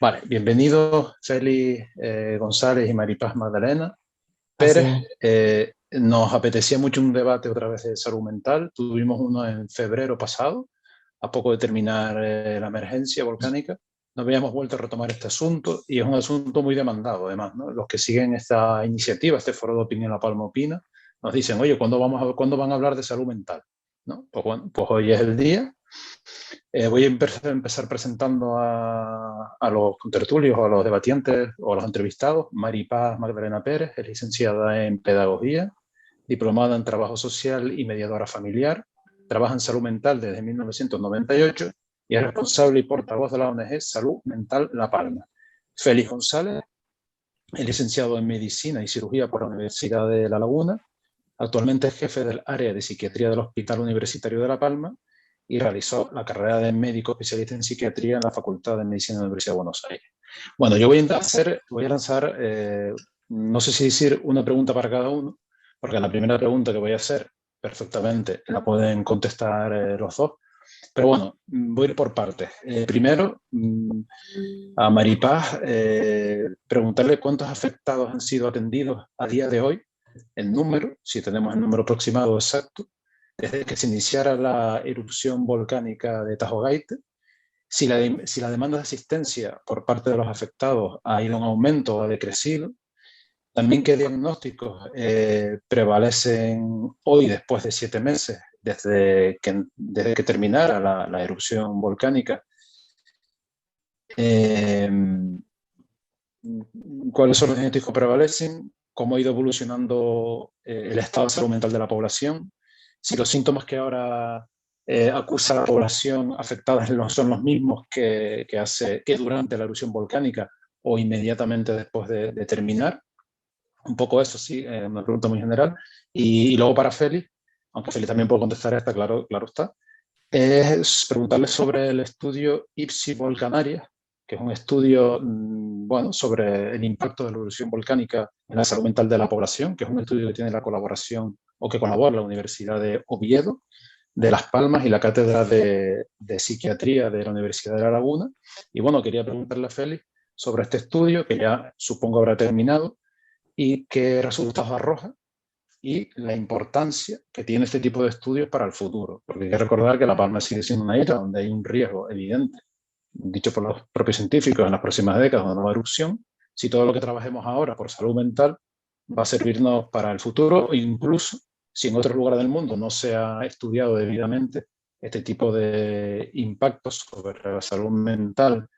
Vale, bienvenidos Félix González y Maripaz Magdalena Así Pérez. es. Nos apetecía mucho un debate otra vez de salud mental. Tuvimos uno en febrero pasado, a poco de terminar la emergencia volcánica. No habíamos vuelto a retomar este asunto y es un asunto muy demandado además, ¿no? Los que siguen esta iniciativa, este foro de opinión La Palma Opina, nos dicen, oye, ¿cuándo van a hablar de salud mental? ¿No? Pues bueno, pues hoy es el día. Voy a empezar presentando a los contertulios, o a los debatientes o a los entrevistados. Maripaz Magdalena Pérez es licenciada en Pedagogía, diplomada en Trabajo Social y mediadora familiar. Trabaja en salud mental desde 1998 y es responsable y portavoz de la ONG Salud Mental La Palma. Félix González es licenciado en Medicina y Cirugía por la Universidad de La Laguna. Actualmente es jefe del área de psiquiatría del Hospital Universitario de La Palma y realizó la carrera de médico especialista en psiquiatría en la Facultad de Medicina de la Universidad de Buenos Aires. Bueno, yo voy a lanzar, no sé si decir una pregunta para cada uno, porque la primera pregunta que voy a hacer perfectamente la pueden contestar los dos. Pero bueno, voy a ir por partes. Primero, a Maripaz, preguntarle cuántos afectados han sido atendidos a día de hoy, el número, si tenemos el número aproximado exacto, desde que se iniciara la erupción volcánica de Tajo Gaite, si la demanda de asistencia por parte de los afectados ha ido en aumento o ha decrecido, también qué diagnósticos prevalecen hoy después de 7 meses desde que terminara la erupción volcánica. Eh, ¿Cuáles son los diagnósticos que prevalecen? ¿Cómo ha ido evolucionando el estado de salud mental de la población? Si los síntomas que ahora acusa la población afectada son los mismos que durante la erupción volcánica o inmediatamente después de terminar. Un poco eso, sí, una pregunta muy general. Y luego para Félix, aunque Félix también puede contestar esta, claro, claro está, es preguntarle sobre el estudio IPSI Volcanarias, que es un estudio bueno, sobre el impacto de la erupción volcánica en la salud mental de la población, que es un estudio que tiene la colaboración o que colabora la Universidad de Oviedo, de Las Palmas y la Cátedra de Psiquiatría de la Universidad de La Laguna. Y bueno, quería preguntarle a Félix sobre este estudio, que ya supongo habrá terminado, y qué resultados arroja y la importancia que tiene este tipo de estudios para el futuro. Porque hay que recordar que La Palma sigue siendo una isla donde hay un riesgo evidente, dicho por los propios científicos, en las próximas décadas de una nueva erupción. Si todo lo que trabajemos ahora por salud mental va a servirnos para el futuro, o incluso si en otros lugares del mundo no se ha estudiado debidamente este tipo de impactos sobre la salud mental,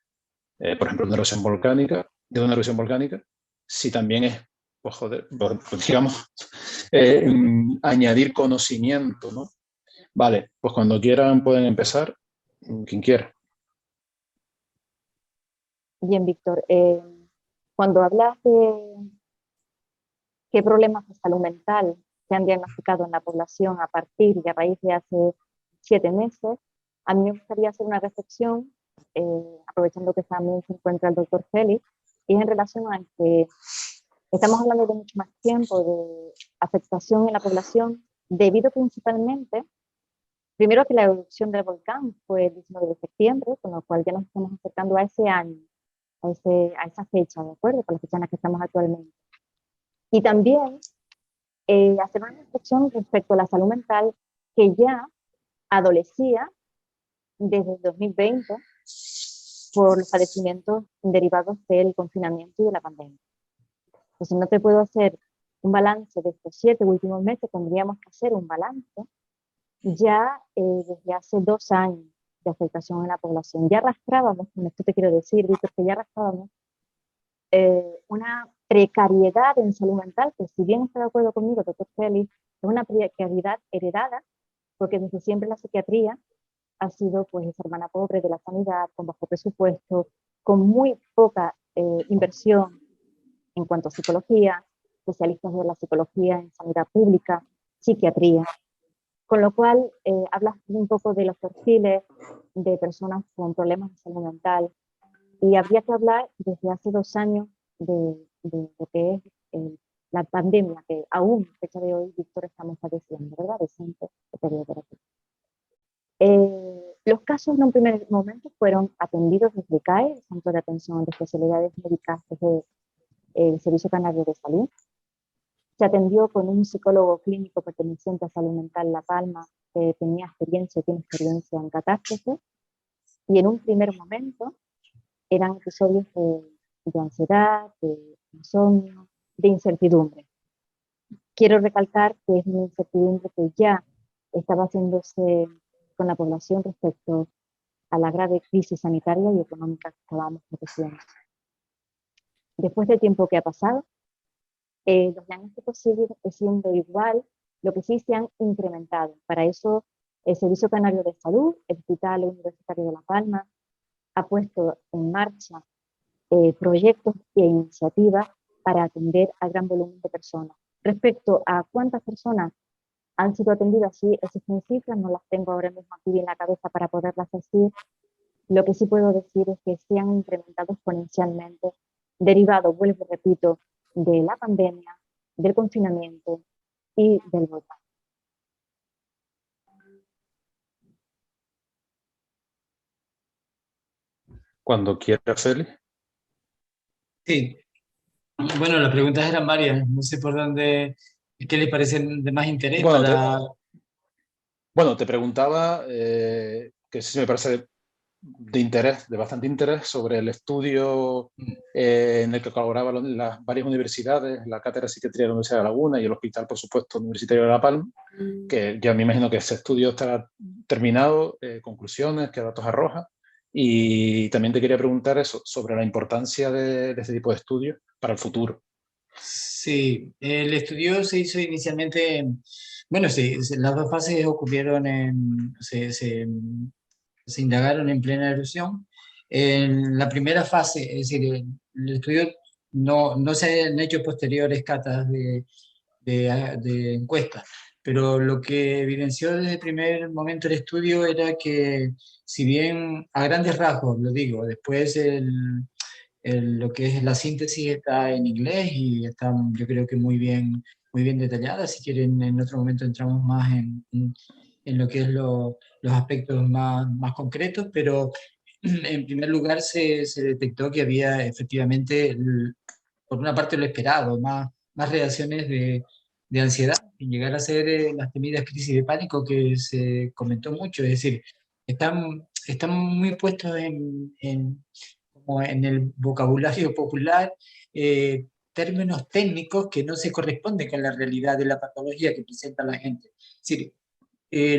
por ejemplo, de una erupción volcánica, si también es, pues, joder, pues, digamos, añadir conocimiento, ¿no? Vale, pues cuando quieran pueden empezar, quien quiera. Bien, Víctor, cuando hablas de qué problemas de salud mental se han diagnosticado en la población a partir y a raíz de hace 7 meses, a mí me gustaría hacer una reflexión, aprovechando que también se encuentra el doctor Félix, y es en relación a que estamos hablando de mucho más tiempo de afectación en la población, debido principalmente, primero, que la erupción del volcán fue el 19 de septiembre, con lo cual ya nos estamos acercando a ese año, a esa fecha, ¿de acuerdo? Con la fecha en la que estamos actualmente. Y también hacer una reflexión respecto a la salud mental que ya adolecía desde el 2020 por los padecimientos derivados del confinamiento y de la pandemia. Entonces no te puedo hacer un balance de estos 7 últimos meses, tendríamos que hacer un balance ya desde hace 2 años de afectación en la población. Ya arrastrábamos, con esto te quiero decir, Víctor, que ya arrastrábamos una precariedad en salud mental, que si bien está de acuerdo conmigo, doctor Félix, es una precariedad heredada, porque desde siempre la psiquiatría ha sido pues esa hermana pobre de la sanidad, con bajo presupuesto, con muy poca inversión en cuanto a psicología, especialistas de la psicología en sanidad pública, psiquiatría, con lo cual hablas un poco de los perfiles de personas con problemas de salud mental, y habría que hablar desde hace 2 años de lo que es la pandemia, que aún, a fecha de hoy, Víctor, estamos padeciendo, ¿verdad? Reciente, de periodo operativo. Los casos en un primer momento fueron atendidos desde el CAE, el Centro de Atención de Especialidades Médicas desde el Servicio Canario de Salud. Se atendió con un psicólogo clínico perteneciente a Salud Mental La Palma, que tiene experiencia en catástrofes, y en un primer momento eran episodios de ansiedad, de insomnio, de incertidumbre. Quiero recalcar que es una incertidumbre que ya estaba haciéndose con la población respecto a la grave crisis sanitaria y económica que estábamos padeciendo. Después del tiempo que ha pasado, los diagnósticos siguen siendo igual, lo que sí se han incrementado. Para eso, el Servicio Canario de Salud, el Hospital Universitario de La Palma, ha puesto en marcha proyectos e iniciativas para atender a gran volumen de personas. Respecto a cuántas personas han sido atendidas, sí, existen cifras, no las tengo ahora mismo aquí en la cabeza para poderlas decir. Lo que sí puedo decir es que se han incrementado exponencialmente, derivado, vuelvo y repito, de la pandemia, del confinamiento y del volcán. Cuando quiera, Félix. Sí, bueno, las preguntas eran varias, no sé por dónde, qué les parece de más interés Bueno, para... te preguntaba, que sí me parece de interés, de bastante interés, sobre el estudio en el que colaboraban las varias universidades, la Cátedra de Psiquiatría de la Universidad de La Laguna y el Hospital, por supuesto, Universitario de La Palma, que ya me imagino que ese estudio estará terminado, conclusiones, qué datos arroja. Y también te quería preguntar eso, sobre la importancia de este tipo de estudios para el futuro. Sí, el estudio se hizo inicialmente, bueno, sí, las dos fases ocurrieron se indagaron en plena erupción. En la primera fase, es decir, el estudio no se han hecho posteriores catas de encuestas, pero lo que evidenció desde el primer momento el estudio era que, si bien a grandes rasgos, lo digo, después lo que es la síntesis está en inglés y está, yo creo que muy bien detallada. Si quieren, en otro momento entramos más en lo que es los aspectos más concretos, pero en primer lugar se detectó que había efectivamente, por una parte lo esperado, más reacciones de ansiedad, y llegar a ser las temidas crisis de pánico que se comentó mucho. Es decir, están muy puestos como en el vocabulario popular, términos técnicos que no se corresponden con la realidad de la patología que presenta la gente. Es decir,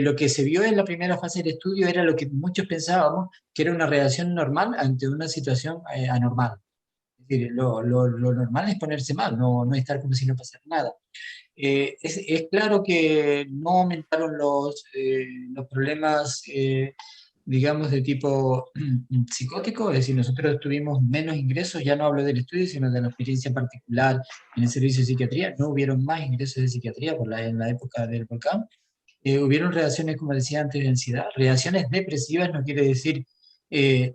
lo que se vio en la primera fase del estudio era lo que muchos pensábamos, que era una reacción normal ante una situación anormal. Es decir, lo normal es ponerse mal, no estar como si no pasara nada. Es claro que no aumentaron los problemas, digamos, de tipo psicótico, es decir, nosotros tuvimos menos ingresos, ya no hablo del estudio, sino de la experiencia particular en el servicio de psiquiatría. No hubieron más ingresos de psiquiatría en la época del volcán. Hubieron reacciones, como decía antes, de ansiedad. Reacciones depresivas no quiere decir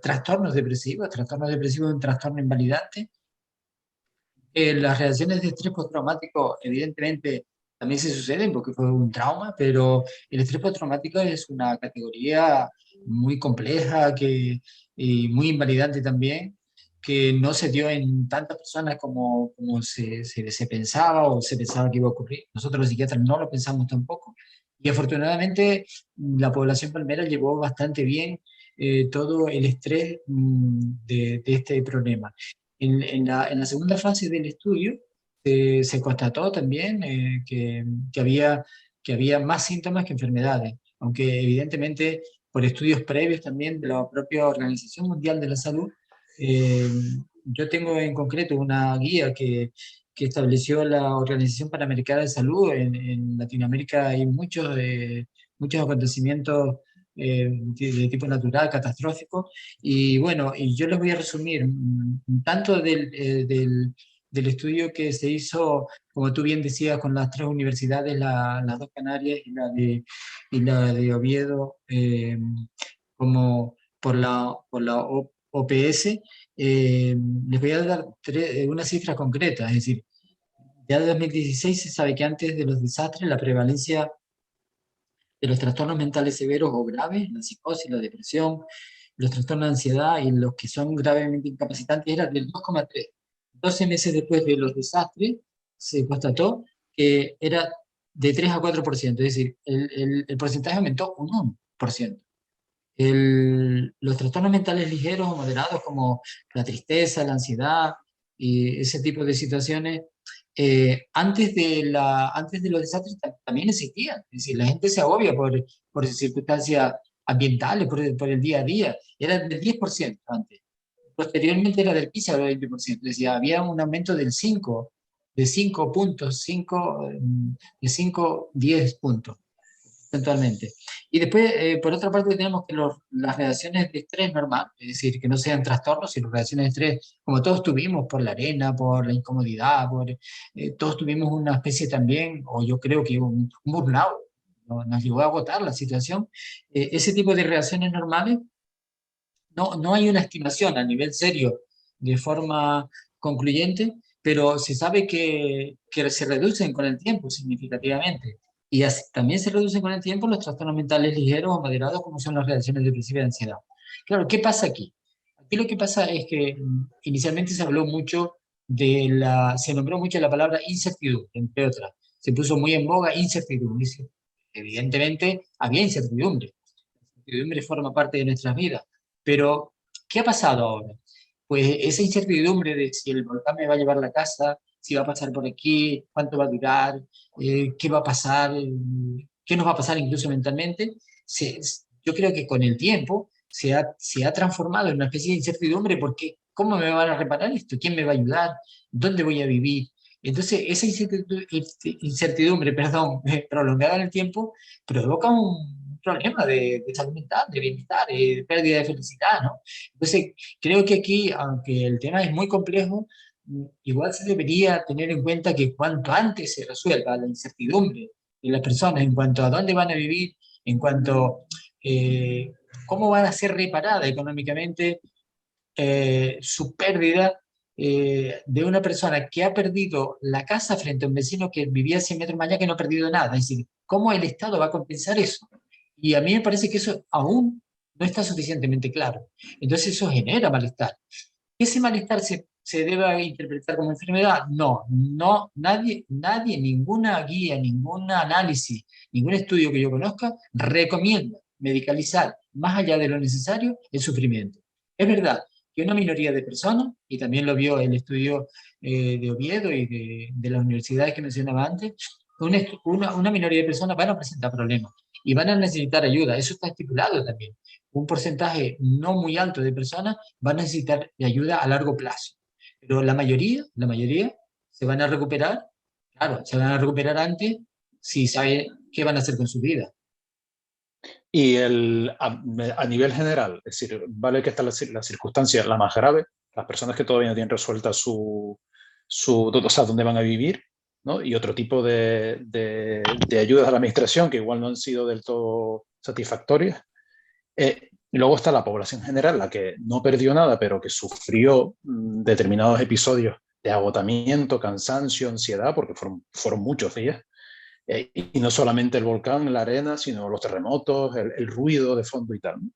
trastornos depresivos. Trastornos depresivos es un trastorno invalidante. Las reacciones de estrés postraumático, evidentemente, también se suceden porque fue un trauma, pero el estrés postraumático es una categoría muy compleja y muy invalidante también, que no se dio en tantas personas como se pensaba o se pensaba que iba a ocurrir. Nosotros los psiquiatras no lo pensamos tampoco. Y afortunadamente la población palmera llevó bastante bien todo el estrés de este problema. En la segunda fase del estudio se constató también que había más síntomas que enfermedades, aunque evidentemente por estudios previos también de la propia Organización Mundial de la Salud. eh, yo tengo en concreto una guía que estableció la Organización Panamericana de Salud. En Latinoamérica hay muchos acontecimientos de tipo natural, catastrófico, y bueno, y yo les voy a resumir tanto del estudio que se hizo, como tú bien decías, con las tres universidades, las dos Canarias y la de Oviedo, como por la OPS. Les voy a dar unas cifras concretas. Es decir, ya de 2016 se sabe que antes de los desastres la prevalencia de los trastornos mentales severos o graves, la psicosis, la depresión, los trastornos de ansiedad y los que son gravemente incapacitantes era del 2,3. 12 meses después de los desastres se constató que era de 3 a 4%, es decir, el porcentaje aumentó un 1%. Los trastornos mentales ligeros o moderados como la tristeza, la ansiedad y ese tipo de situaciones, antes de los desastres también existían. Es decir, la gente se agobia por circunstancias ambientales, por el día a día. Era del 10% antes. Posteriormente era del 15 al 20%. Es decir, había un aumento de 5 puntos, 10 puntos eventualmente. Y después, por otra parte, tenemos que las reacciones de estrés normal, es decir, que no sean trastornos, sino reacciones de estrés, como todos tuvimos por la arena, por la incomodidad, todos tuvimos una especie también, o yo creo que un burnout, nos llegó a agotar la situación. Ese tipo de reacciones normales, no hay una estimación a nivel serio de forma concluyente, pero se sabe que se reducen con el tiempo significativamente. Y también se reducen con el tiempo los trastornos mentales ligeros o moderados, como son las reacciones depresivas y de ansiedad. Claro, ¿qué pasa aquí? Aquí lo que pasa es que inicialmente se habló mucho se nombró mucho la palabra incertidumbre, entre otras. Se puso muy en boga incertidumbre. Evidentemente había incertidumbre. La incertidumbre forma parte de nuestras vidas. Pero, ¿qué ha pasado ahora? Pues esa incertidumbre de si el volcán me va a llevar a la casa, si va a pasar por aquí, cuánto va a durar, qué va a pasar, qué nos va a pasar incluso mentalmente, yo creo que con el tiempo se ha transformado en una especie de incertidumbre porque ¿cómo me van a reparar esto? ¿Quién me va a ayudar? ¿Dónde voy a vivir? Entonces, esa incertidumbre, perdón, prolongada en el tiempo, provoca un problema de salud mental, de bienestar, de pérdida de felicidad, ¿no? Entonces, creo que aquí, aunque el tema es muy complejo, igual se debería tener en cuenta que cuanto antes se resuelva la incertidumbre de las personas en cuanto a dónde van a vivir, en cuanto eh, cómo van a ser reparadas económicamente su pérdida de una persona que ha perdido la casa frente a un vecino que vivía 100 metros más allá que no ha perdido nada. Es decir, ¿cómo el Estado va a compensar eso? Y a mí me parece que eso aún no está suficientemente claro. Entonces eso genera malestar. ¿Que ese malestar se deba interpretar como enfermedad? No, nadie, ninguna guía, ningún análisis, ningún estudio que yo conozca recomienda medicalizar más allá de lo necesario el sufrimiento. Es verdad que una minoría de personas, y también lo vio el estudio de Oviedo y de las universidades que mencionaba antes, una minoría de personas van a presentar problemas y van a necesitar ayuda. Eso está estipulado también. Un porcentaje no muy alto de personas van a necesitar de ayuda a largo plazo. Pero la mayoría se van a recuperar, claro, se van a recuperar antes si saben qué van a hacer con su vida. Y a nivel general, es decir, vale que está la circunstancia la más grave, las personas que todavía no tienen resuelta o sea, dónde van a vivir, ¿no? Y otro tipo de ayudas a la administración que igual no han sido del todo satisfactorias. Y luego está la población general, la que no perdió nada, pero que sufrió determinados episodios de agotamiento, cansancio, ansiedad, porque fueron muchos días. Y no solamente el volcán, la arena, sino los terremotos, el ruido de fondo y tal, ¿no?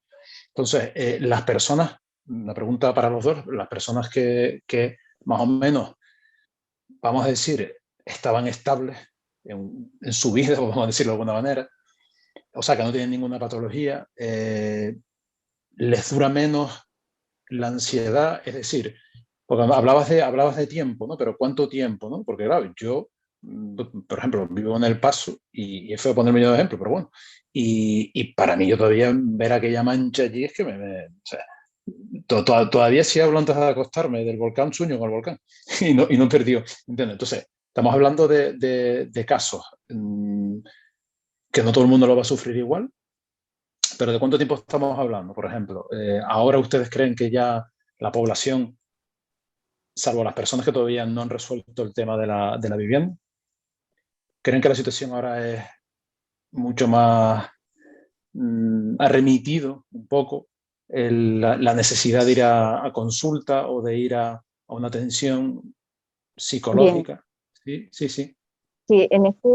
Entonces, las personas, una pregunta para los dos, las personas que más o menos, vamos a decir, estaban estables en su vida, vamos a decirlo de alguna manera, o sea, que no tienen ninguna patología, les dura menos la ansiedad, es decir, porque hablabas de tiempo, ¿no? Pero ¿cuánto tiempo, no? Porque claro, yo, por ejemplo, vivo en El Paso y es feo ponerme yo de ejemplo, pero bueno, y para mí yo todavía ver aquella mancha allí es que o sea, todavía si hablo antes de acostarme del volcán, sueño con el volcán y no perdió, ¿entiendes? Entonces, estamos hablando de casos que no todo el mundo lo va a sufrir igual, pero ¿de cuánto tiempo estamos hablando? Por ejemplo, ahora ustedes creen que ya la población, salvo las personas que todavía no han resuelto el tema de la vivienda, creen que la situación ahora es mucho más, ha remitido un poco la necesidad de ir a consulta o de ir a una atención Bien, psicológica. Sí, sí, sí. sí, en este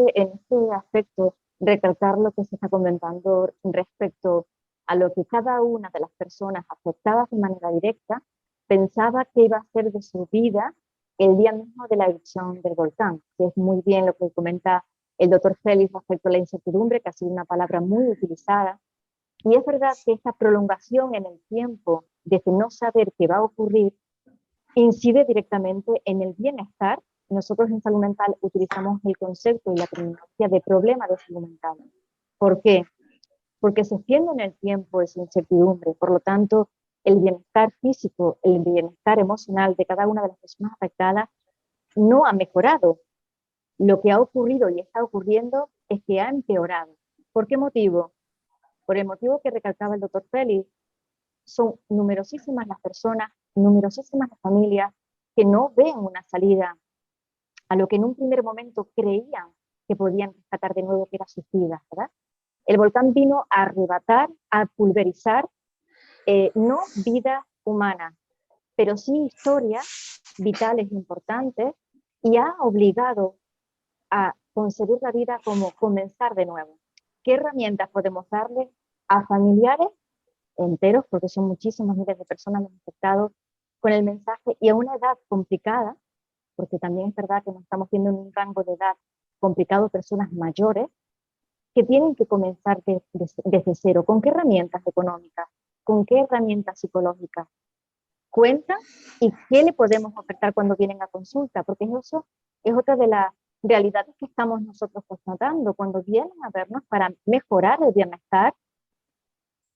aspecto recalcar lo que se está comentando respecto a lo que cada una de las personas afectadas de manera directa pensaba que iba a ser de su vida el día mismo de la erupción del volcán, que es muy bien lo que comenta el doctor Félix respecto a la incertidumbre, que ha sido una palabra muy utilizada. Y es verdad que esta prolongación en el tiempo, desde no saber qué va a ocurrir, incide directamente en el bienestar. Nosotros en salud mental utilizamos el concepto y la terminología de problema de salud mental. ¿Por qué? Porque se extiende en el tiempo esa incertidumbre. Por lo tanto, el bienestar físico, el bienestar emocional de cada una de las personas afectadas no ha mejorado. Lo que ha ocurrido y está ocurriendo es que ha empeorado. ¿Por qué motivo? Por el motivo que recalcaba el doctor Félix, son numerosísimas las personas, numerosísimas las familias que no ven una salida a lo que en un primer momento creían que podían rescatar de nuevo, que era sus vidas, ¿verdad? El volcán vino a arrebatar, a pulverizar, no vida humana, pero sí historias vitales importantes, y ha obligado a concebir la vida como comenzar de nuevo. ¿Qué herramientas podemos darle a familiares enteros, porque son muchísimos miles de personas los afectados con el mensaje, y a una edad complicada, porque también es verdad que nos estamos viendo en un rango de edad complicado, personas mayores, que tienen que comenzar desde cero? ¿Con qué herramientas económicas? ¿Con qué herramientas psicológicas cuentan? ¿Y qué le podemos ofertar cuando vienen a consulta? Porque eso es otra de las realidades que estamos nosotros constatando. Cuando vienen a vernos para mejorar el bienestar,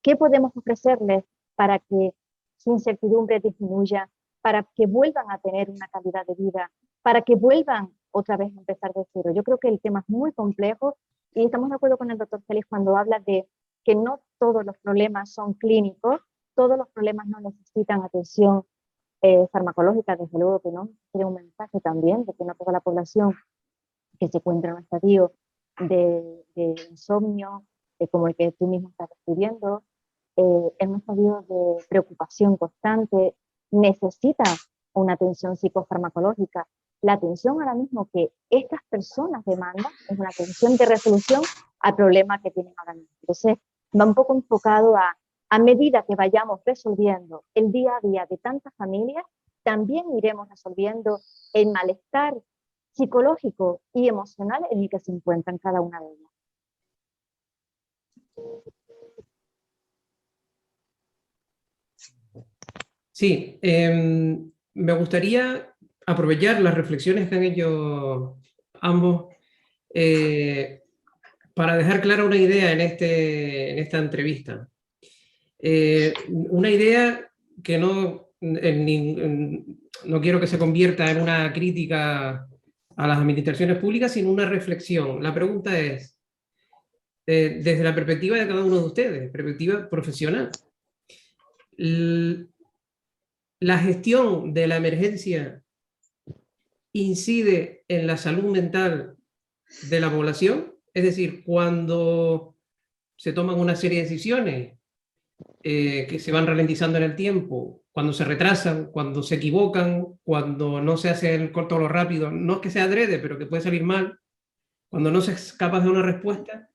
¿qué podemos ofrecerles para que su incertidumbre disminuya, para que vuelvan a tener una calidad de vida, para que vuelvan otra vez a empezar de cero? Yo creo que el tema es muy complejo, y estamos de acuerdo con el doctor Félix cuando habla de que no todos los problemas son clínicos, todos los problemas no necesitan atención farmacológica, desde luego que no. Tiene un mensaje también de que no toda la población que se encuentra en un estadio de insomnio, como el que tú mismo estás describiendo, en un estadio de preocupación constante, necesita una atención psicofarmacológica. La atención ahora mismo que estas personas demandan es una atención de resolución al problema que tienen ahora mismo. Entonces, va un poco enfocado a medida que vayamos resolviendo el día a día de tantas familias, también iremos resolviendo el malestar psicológico y emocional en el que se encuentran cada una de ellas. Sí, me gustaría aprovechar las reflexiones que han hecho ambos para dejar clara una idea en esta entrevista. Una idea que no quiero que se convierta en una crítica a las administraciones públicas, sino una reflexión. La pregunta es, desde la perspectiva de cada uno de ustedes, perspectiva profesional, ¿la gestión de la emergencia incide en la salud mental de la población? Es decir, cuando se toman una serie de decisiones que se van ralentizando en el tiempo, cuando se retrasan, cuando se equivocan, cuando no se hace el corto o lo rápido, no es que sea adrede, pero que puede salir mal, cuando no se es capaz de una respuesta,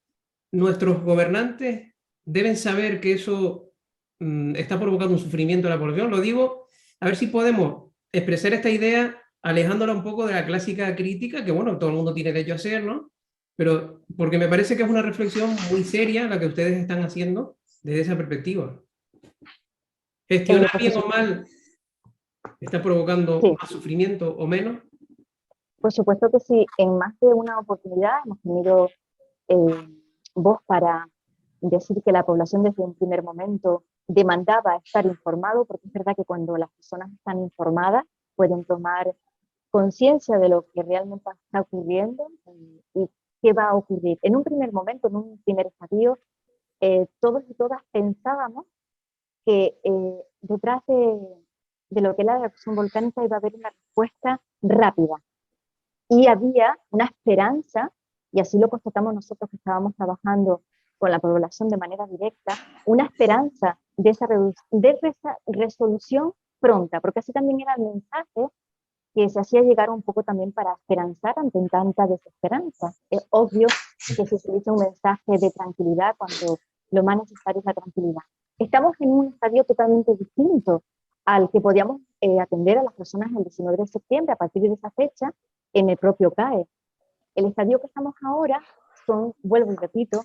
nuestros gobernantes deben saber que eso está provocando un sufrimiento a la población. Lo digo, a ver si podemos expresar esta idea alejándola un poco de la clásica crítica, que bueno, todo el mundo tiene derecho a hacer, ¿no? Pero porque me parece que es una reflexión muy seria la que ustedes están haciendo desde esa perspectiva. ¿Gestionar bien o mal está provocando más sufrimiento o menos? Por supuesto que sí. En más de una oportunidad hemos tenido voz para decir que la población desde un primer momento demandaba estar informado, porque es verdad que cuando las personas están informadas pueden tomar conciencia de lo que realmente está ocurriendo y qué va a ocurrir. En un primer momento, en un primer estadio, todos y todas pensábamos que detrás de lo que es la erupción volcánica iba a haber una respuesta rápida. Y había una esperanza, y así lo constatamos nosotros que estábamos trabajando con la población de manera directa, una esperanza de esa resolución pronta, porque así también era el mensaje que se hacía llegar un poco también para esperanzar ante tanta desesperanza. Es obvio que se utiliza un mensaje de tranquilidad cuando lo más necesario es la tranquilidad. Estamos en un estadio totalmente distinto al que podíamos atender a las personas el 19 de septiembre, a partir de esa fecha, en el propio CAE. El estadio que estamos ahora son, vuelvo y repito,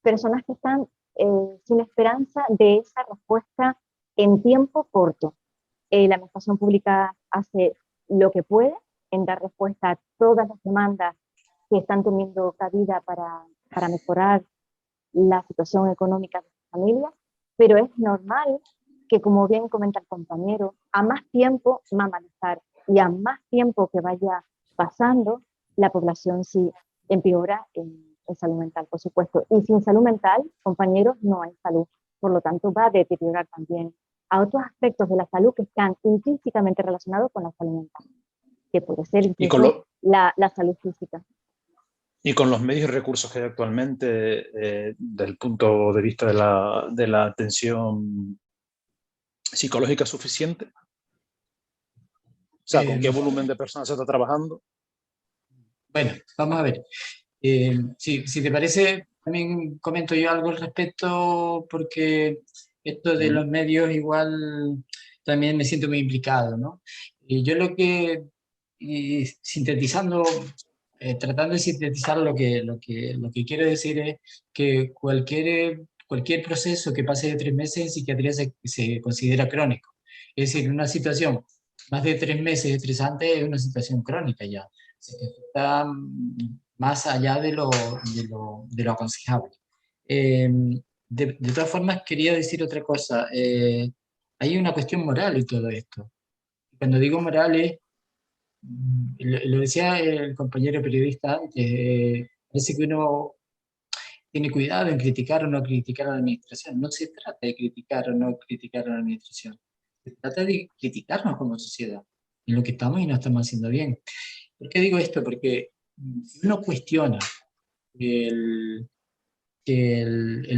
personas que están sin esperanza de esa respuesta en tiempo corto. La administración pública hace lo que puede en dar respuesta a todas las demandas que están teniendo cabida para mejorar la situación económica de las familias, pero es normal que, como bien comenta el compañero, a más tiempo, más malestar, y a más tiempo que vaya pasando, la población sí empeora en salud mental, por supuesto. Y sin salud mental, compañeros, no hay salud. Por lo tanto, va a deteriorar también a otros aspectos de la salud que están intrínsecamente relacionados con la salud mental, que puede ser incluso la salud física. Y con los medios y recursos que hay actualmente, desde el punto de vista de la atención psicológica suficiente, o sea, ¿con qué volumen de personas se está trabajando? Bueno, vamos a ver. Si te parece, también comento yo algo al respecto, porque esto de los medios igual también me siento muy implicado, ¿no? Y yo lo que, sintetizando, tratando de sintetizar lo que quiero decir es que cualquier proceso que pase de 3 meses en psiquiatría se considera crónico. Es decir, una situación más de 3 meses estresante es una situación crónica ya. Está más allá de lo aconsejable. De todas formas, quería decir otra cosa. Hay una cuestión moral en todo esto. Cuando digo moral es, lo decía el compañero periodista antes, parece que uno tiene cuidado en criticar o no criticar a la administración. No se trata de criticar o no criticar a la administración. Se trata de criticarnos como sociedad en lo que estamos y no estamos haciendo bien. ¿Por qué digo esto? Porque si uno cuestiona el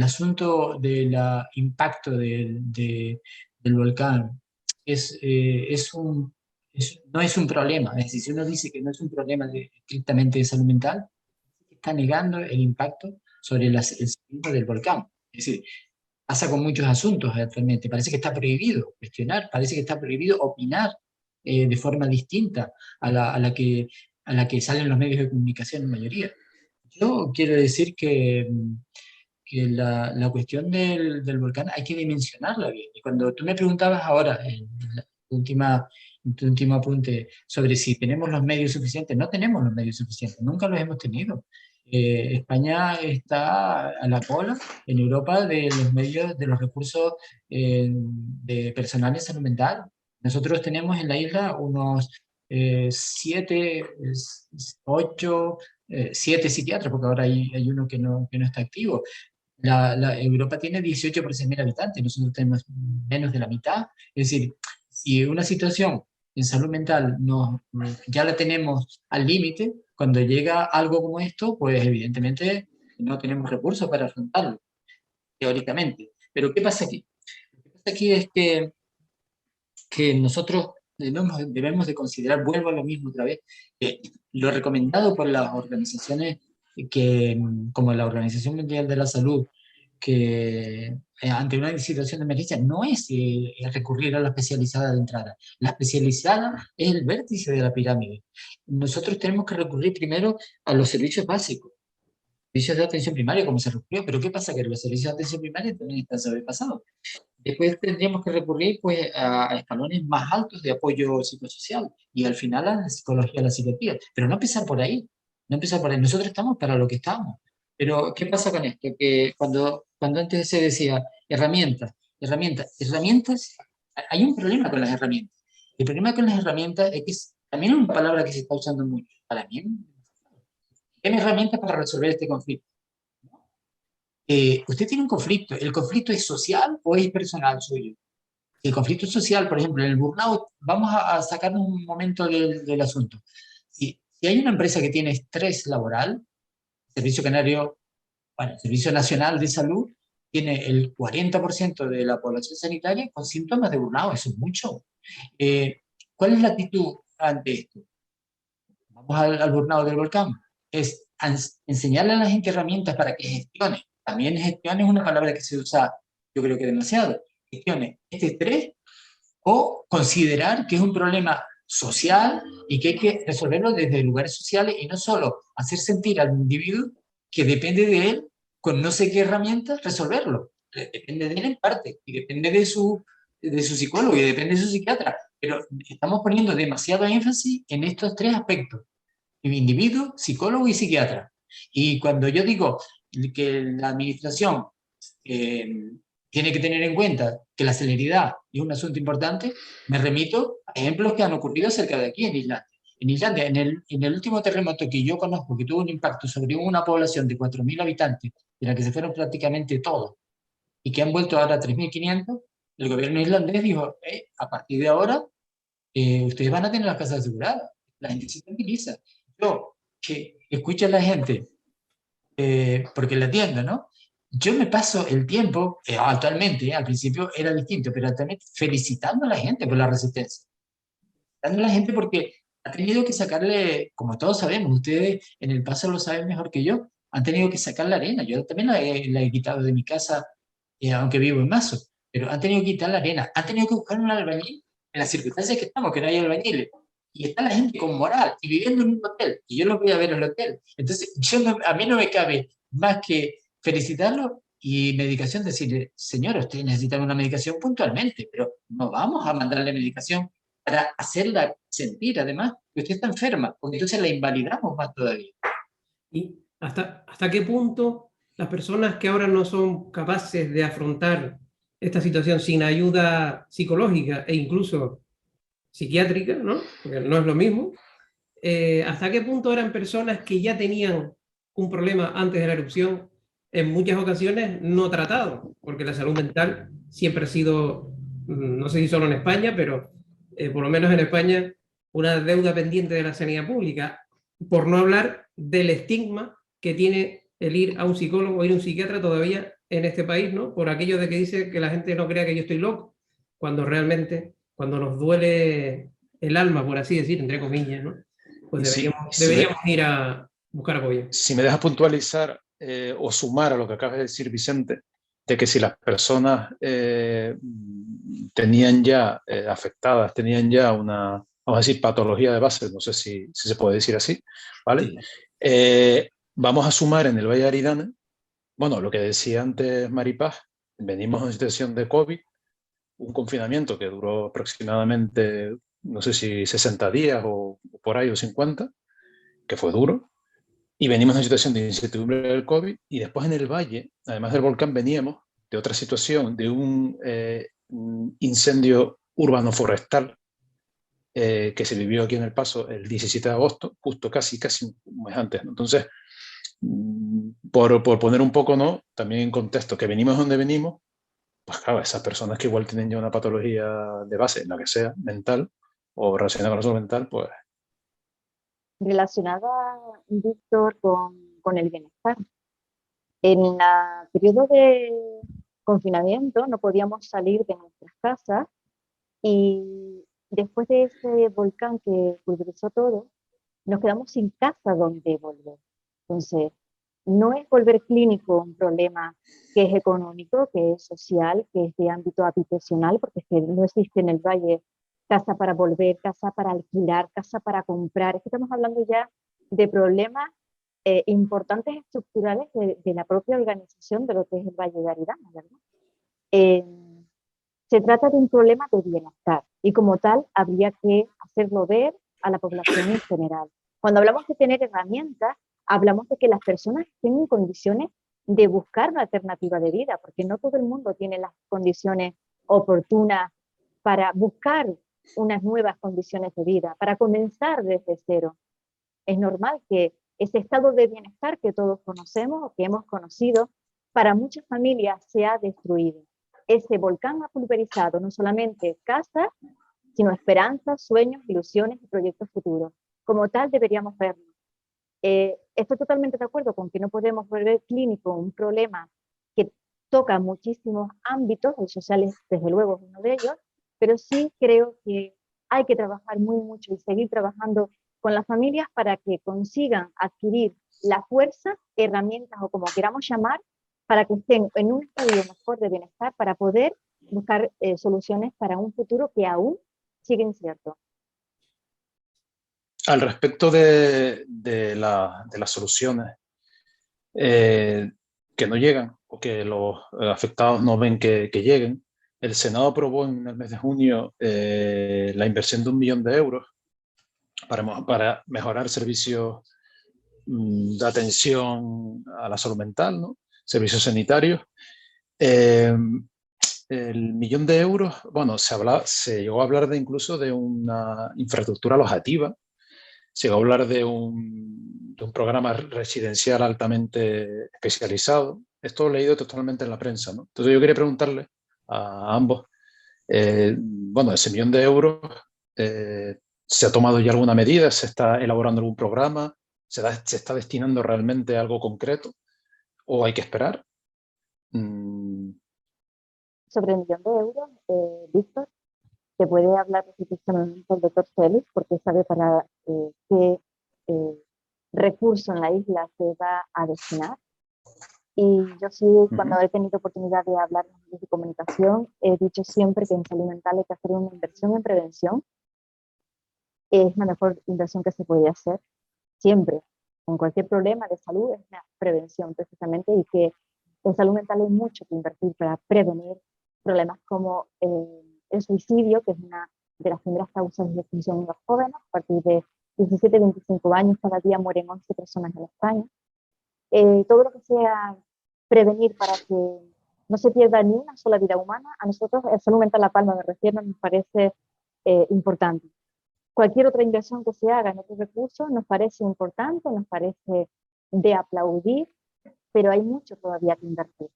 asunto del impacto del volcán no es un problema. Es decir, si uno dice que no es un problema estrictamente de salud mental, está negando el impacto sobre el seguimiento del volcán. Es decir, pasa con muchos asuntos actualmente. Parece que está prohibido cuestionar, parece que está prohibido opinar de forma distinta a la que salen los medios de comunicación en mayoría. Yo quiero decir que la cuestión del volcán hay que dimensionarla bien. Y cuando tú me preguntabas ahora, en tu último apunte, sobre si tenemos los medios suficientes, no tenemos los medios suficientes, nunca los hemos tenido. España está a la cola en Europa de los medios, de los recursos de personal en salud mental. Nosotros tenemos en la isla unos 7, 8, 7 psiquiatras, porque ahora hay uno que no está activo. Europa tiene 18 por 100.000 habitantes, nosotros tenemos menos de la mitad. Es decir, si una situación en salud mental ya la tenemos al límite, cuando llega algo como esto, pues evidentemente no tenemos recursos para afrontarlo, teóricamente. Pero ¿qué pasa aquí? Lo que pasa aquí es que nosotros debemos de considerar, vuelvo a lo mismo otra vez, que lo recomendado por las organizaciones como la Organización Mundial de la Salud, que ante una situación de emergencia no es recurrir a la especializada de entrada. La especializada es el vértice de la pirámide. Nosotros tenemos que recurrir primero a los servicios básicos, servicios de atención primaria, como se recurrió, pero ¿qué pasa? Que los servicios de atención primaria también están sobrepasados. Después tendríamos que recurrir pues, a escalones más altos de apoyo psicosocial y al final a la psicología, a la psiquiatría. Pero no empezar por ahí, no empezar por ahí. Nosotros estamos para lo que estamos. Pero ¿qué pasa con esto? Que cuando antes se decía herramientas, hay un problema con las herramientas. El problema con las herramientas es que también es una palabra que se está usando mucho. Para mí, ¿qué herramientas para resolver este conflicto? Usted tiene un conflicto. ¿El conflicto es social o es personal suyo? El conflicto social, por ejemplo, en el burnout, vamos a sacarnos un momento del asunto. Si hay una empresa que tiene estrés laboral, Servicio Canario, bueno, el Servicio Nacional de Salud tiene el 40% de la población sanitaria con síntomas de burnout, eso es mucho. ¿Cuál es la actitud ante esto? Vamos al burnout del volcán. Es enseñarle a la gente herramientas para que gestione. También gestión es una palabra que se usa, yo creo que demasiado. Gestione este estrés o considerar que es un problema social y que hay que resolverlo desde lugares sociales y no solo hacer sentir al individuo que depende de él con no sé qué herramientas resolverlo. Depende de él en parte y depende de su psicólogo y depende de su psiquiatra. Pero estamos poniendo demasiado énfasis en estos tres aspectos: individuo, psicólogo y psiquiatra. Y cuando yo digo que la administración tiene que tener en cuenta que la celeridad es un asunto importante, me remito a ejemplos que han ocurrido cerca de aquí en Islandia. En Islandia, en el último terremoto que yo conozco, que tuvo un impacto sobre una población de 4.000 habitantes, de la que se fueron prácticamente todos, y que han vuelto ahora a 3.500, el gobierno islandés dijo, a partir de ahora, ustedes van a tener las casas aseguradas. La gente se tranquiliza. Yo, que escucho a la gente, porque la atiendo, ¿no? Yo me paso el tiempo, actualmente, al principio era distinto, pero actualmente felicitando a la gente por la resistencia. Felicitando a la gente porque ha tenido que sacarle, como todos sabemos, ustedes en el paso lo saben mejor que yo, han tenido que sacar la arena. Yo también la he quitado de mi casa, aunque vivo en Mazo, pero han tenido que quitar la arena. Han tenido que buscar un albañil en las circunstancias que estamos, que no hay albañiles. Y está la gente con moral y viviendo en un hotel, y yo los voy a ver en el hotel. Entonces, a mí no me cabe más que felicitarlo y medicación, decirle, señor, usted necesita una medicación puntualmente, pero no vamos a mandarle medicación para hacerla sentir, además, que usted está enferma, porque entonces la invalidamos más todavía. ¿Y hasta qué punto las personas que ahora no son capaces de afrontar esta situación sin ayuda psicológica e incluso psiquiátrica, ¿no? Porque no es lo mismo, hasta qué punto eran personas que ya tenían un problema antes de la erupción, en muchas ocasiones no tratado, porque la salud mental siempre ha sido, no sé si solo en España, pero por lo menos en España, una deuda pendiente de la sanidad pública, por no hablar del estigma que tiene el ir a un psicólogo o ir a un psiquiatra todavía en este país, ¿no? Por aquello de que dice que la gente no crea que yo estoy loco, cuando realmente, cuando nos duele el alma, por así decir, entre comillas, ¿no? Pues deberíamos ir a buscar apoyo. Si me dejas puntualizar o sumar a lo que acabas de decir, Vicente, de que si las personas tenían ya afectadas, tenían ya una, vamos a decir, patología de base, no sé si se puede decir así, ¿vale? Sí. Vamos a sumar en el Valle de Aridane, bueno, lo que decía antes Maripaz, venimos en una situación de COVID, un confinamiento que duró aproximadamente, no sé si 60 días o por ahí o 50, que fue duro, y venimos en una situación de incertidumbre del COVID, y después en el valle, además del volcán, veníamos de otra situación, de un incendio urbano-forestal que se vivió aquí en El Paso el 17 de agosto, justo casi un mes antes, ¿no? Entonces, por poner un poco, ¿no?, también en contexto, que venimos donde venimos, pues claro, esas personas que igual tienen ya una patología de base, la que sea, mental, o relacionada con la salud mental, pues... Relacionada, Víctor, con el bienestar. En el periodo de confinamiento no podíamos salir de nuestras casas y después de ese volcán que pulverizó todo, nos quedamos sin casa donde volver. Entonces, no es volver clínico un problema que es económico, que es social, que es de ámbito habitacional, porque es que no existe en el Valle casa para volver, casa para alquilar, casa para comprar. Es que estamos hablando ya de problemas importantes estructurales de la propia organización de lo que es el Valle de Aridane, ¿verdad? Se trata de un problema de bienestar y como tal habría que hacerlo ver a la población en general. Cuando hablamos de tener herramientas, hablamos de que las personas estén en condiciones de buscar una alternativa de vida, porque no todo el mundo tiene las condiciones oportunas para buscar unas nuevas condiciones de vida, para comenzar desde cero. Es normal que ese estado de bienestar que todos conocemos o que hemos conocido, para muchas familias se ha destruido. Ese volcán ha pulverizado no solamente casas, sino esperanzas, sueños, ilusiones y proyectos futuros. Como tal deberíamos verlo. Estoy totalmente de acuerdo con que no podemos volver clínico un problema que toca muchísimos ámbitos, el social es desde luego uno de ellos, pero sí creo que hay que trabajar muy mucho y seguir trabajando con las familias para que consigan adquirir la fuerza, herramientas o como queramos llamar, para que estén en un estadio mejor de bienestar, para poder buscar soluciones para un futuro que aún sigue incierto. Al respecto de las soluciones que no llegan o que los afectados no ven que lleguen, el Senado aprobó en el mes de junio la inversión de 1 millón de euros para mejorar servicios de atención a la salud mental, ¿no? Servicios sanitarios. El 1 millón de euros, bueno, se llegó a hablar incluso de una infraestructura alojativa, se llegó a hablar de un programa residencial altamente especializado. Esto lo he leído totalmente en la prensa, ¿no? Entonces yo quería preguntarle a ambos, bueno, ese 1 millón de euros, ¿se ha tomado ya alguna medida? ¿Se está elaborando algún programa? ¿Se está destinando realmente a algo concreto? ¿O hay que esperar? Sobre el 1 millón de euros, Víctor, te puede hablar específicamente el doctor Félix, porque sabe para qué recurso en la isla se va a destinar. Y yo sí, cuando he tenido oportunidad de hablar en medios de comunicación, he dicho siempre que en salud mental hay que hacer una inversión en prevención. Es la mejor inversión que se puede hacer, siempre. En cualquier problema de salud es la prevención, precisamente, y que en salud mental hay mucho que invertir para prevenir problemas como el suicidio, que es una de las primeras causas de extinción en los jóvenes. A partir de 17-25 años, cada día mueren 11 personas en España. Todo lo que sea prevenir para que no se pierda ni una sola vida humana, a nosotros, en salud mental La Palma me refiero, nos parece importante. Cualquier otra inversión que se haga en otros recursos nos parece importante, nos parece de aplaudir, pero hay mucho todavía que invertir.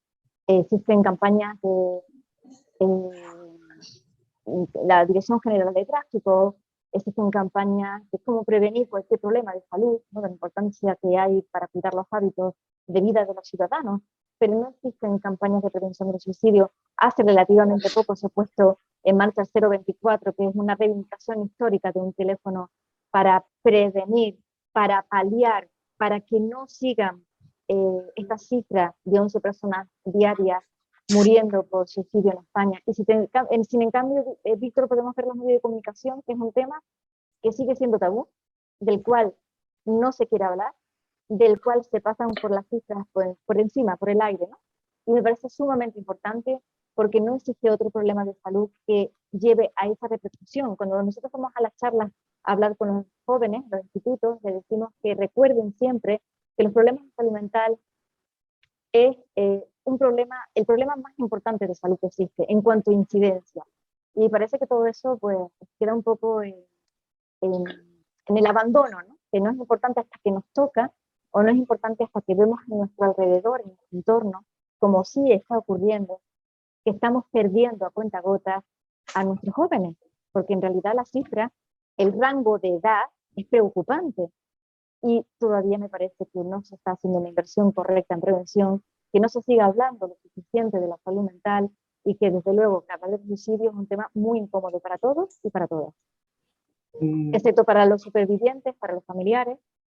Existen campañas de la Dirección General de Tráfico, existen campañas de cómo prevenir cualquier problema de salud, ¿no? La importancia que hay para cuidar los hábitos de vida de los ciudadanos, pero no existen campañas de prevención del suicidio. Hace relativamente poco se ha puesto en marcha el 024, que es una reivindicación histórica de un teléfono para prevenir, para paliar, para que no sigan esta cifra de 11 personas diarias muriendo por suicidio en España. Y sin en cambio, Víctor, podemos ver los medios de comunicación, que es un tema que sigue siendo tabú, del cual no se quiere hablar, del cual se pasan por las cifras por encima, por el aire, ¿no? Y me parece sumamente importante porque no existe otro problema de salud que lleve a esa repercusión. Cuando nosotros vamos a las charlas a hablar con los jóvenes, los institutos, les decimos que recuerden siempre que los problemas de salud mental es el problema más importante de salud que existe en cuanto a incidencia. Y parece que todo eso pues queda un poco en el abandono, ¿no? Que no es importante hasta que nos toca, o no es importante hasta que vemos en nuestro alrededor, en nuestro entorno, como sí está ocurriendo, que estamos perdiendo a cuentagotas a nuestros jóvenes, porque en realidad la cifra, el rango de edad es preocupante, y todavía me parece que no se está haciendo una inversión correcta en prevención, que no se siga hablando lo suficiente de la salud mental, y que desde luego que hablar de suicidio es un tema muy incómodo para todos y para todas. Excepto para los supervivientes, para los familiares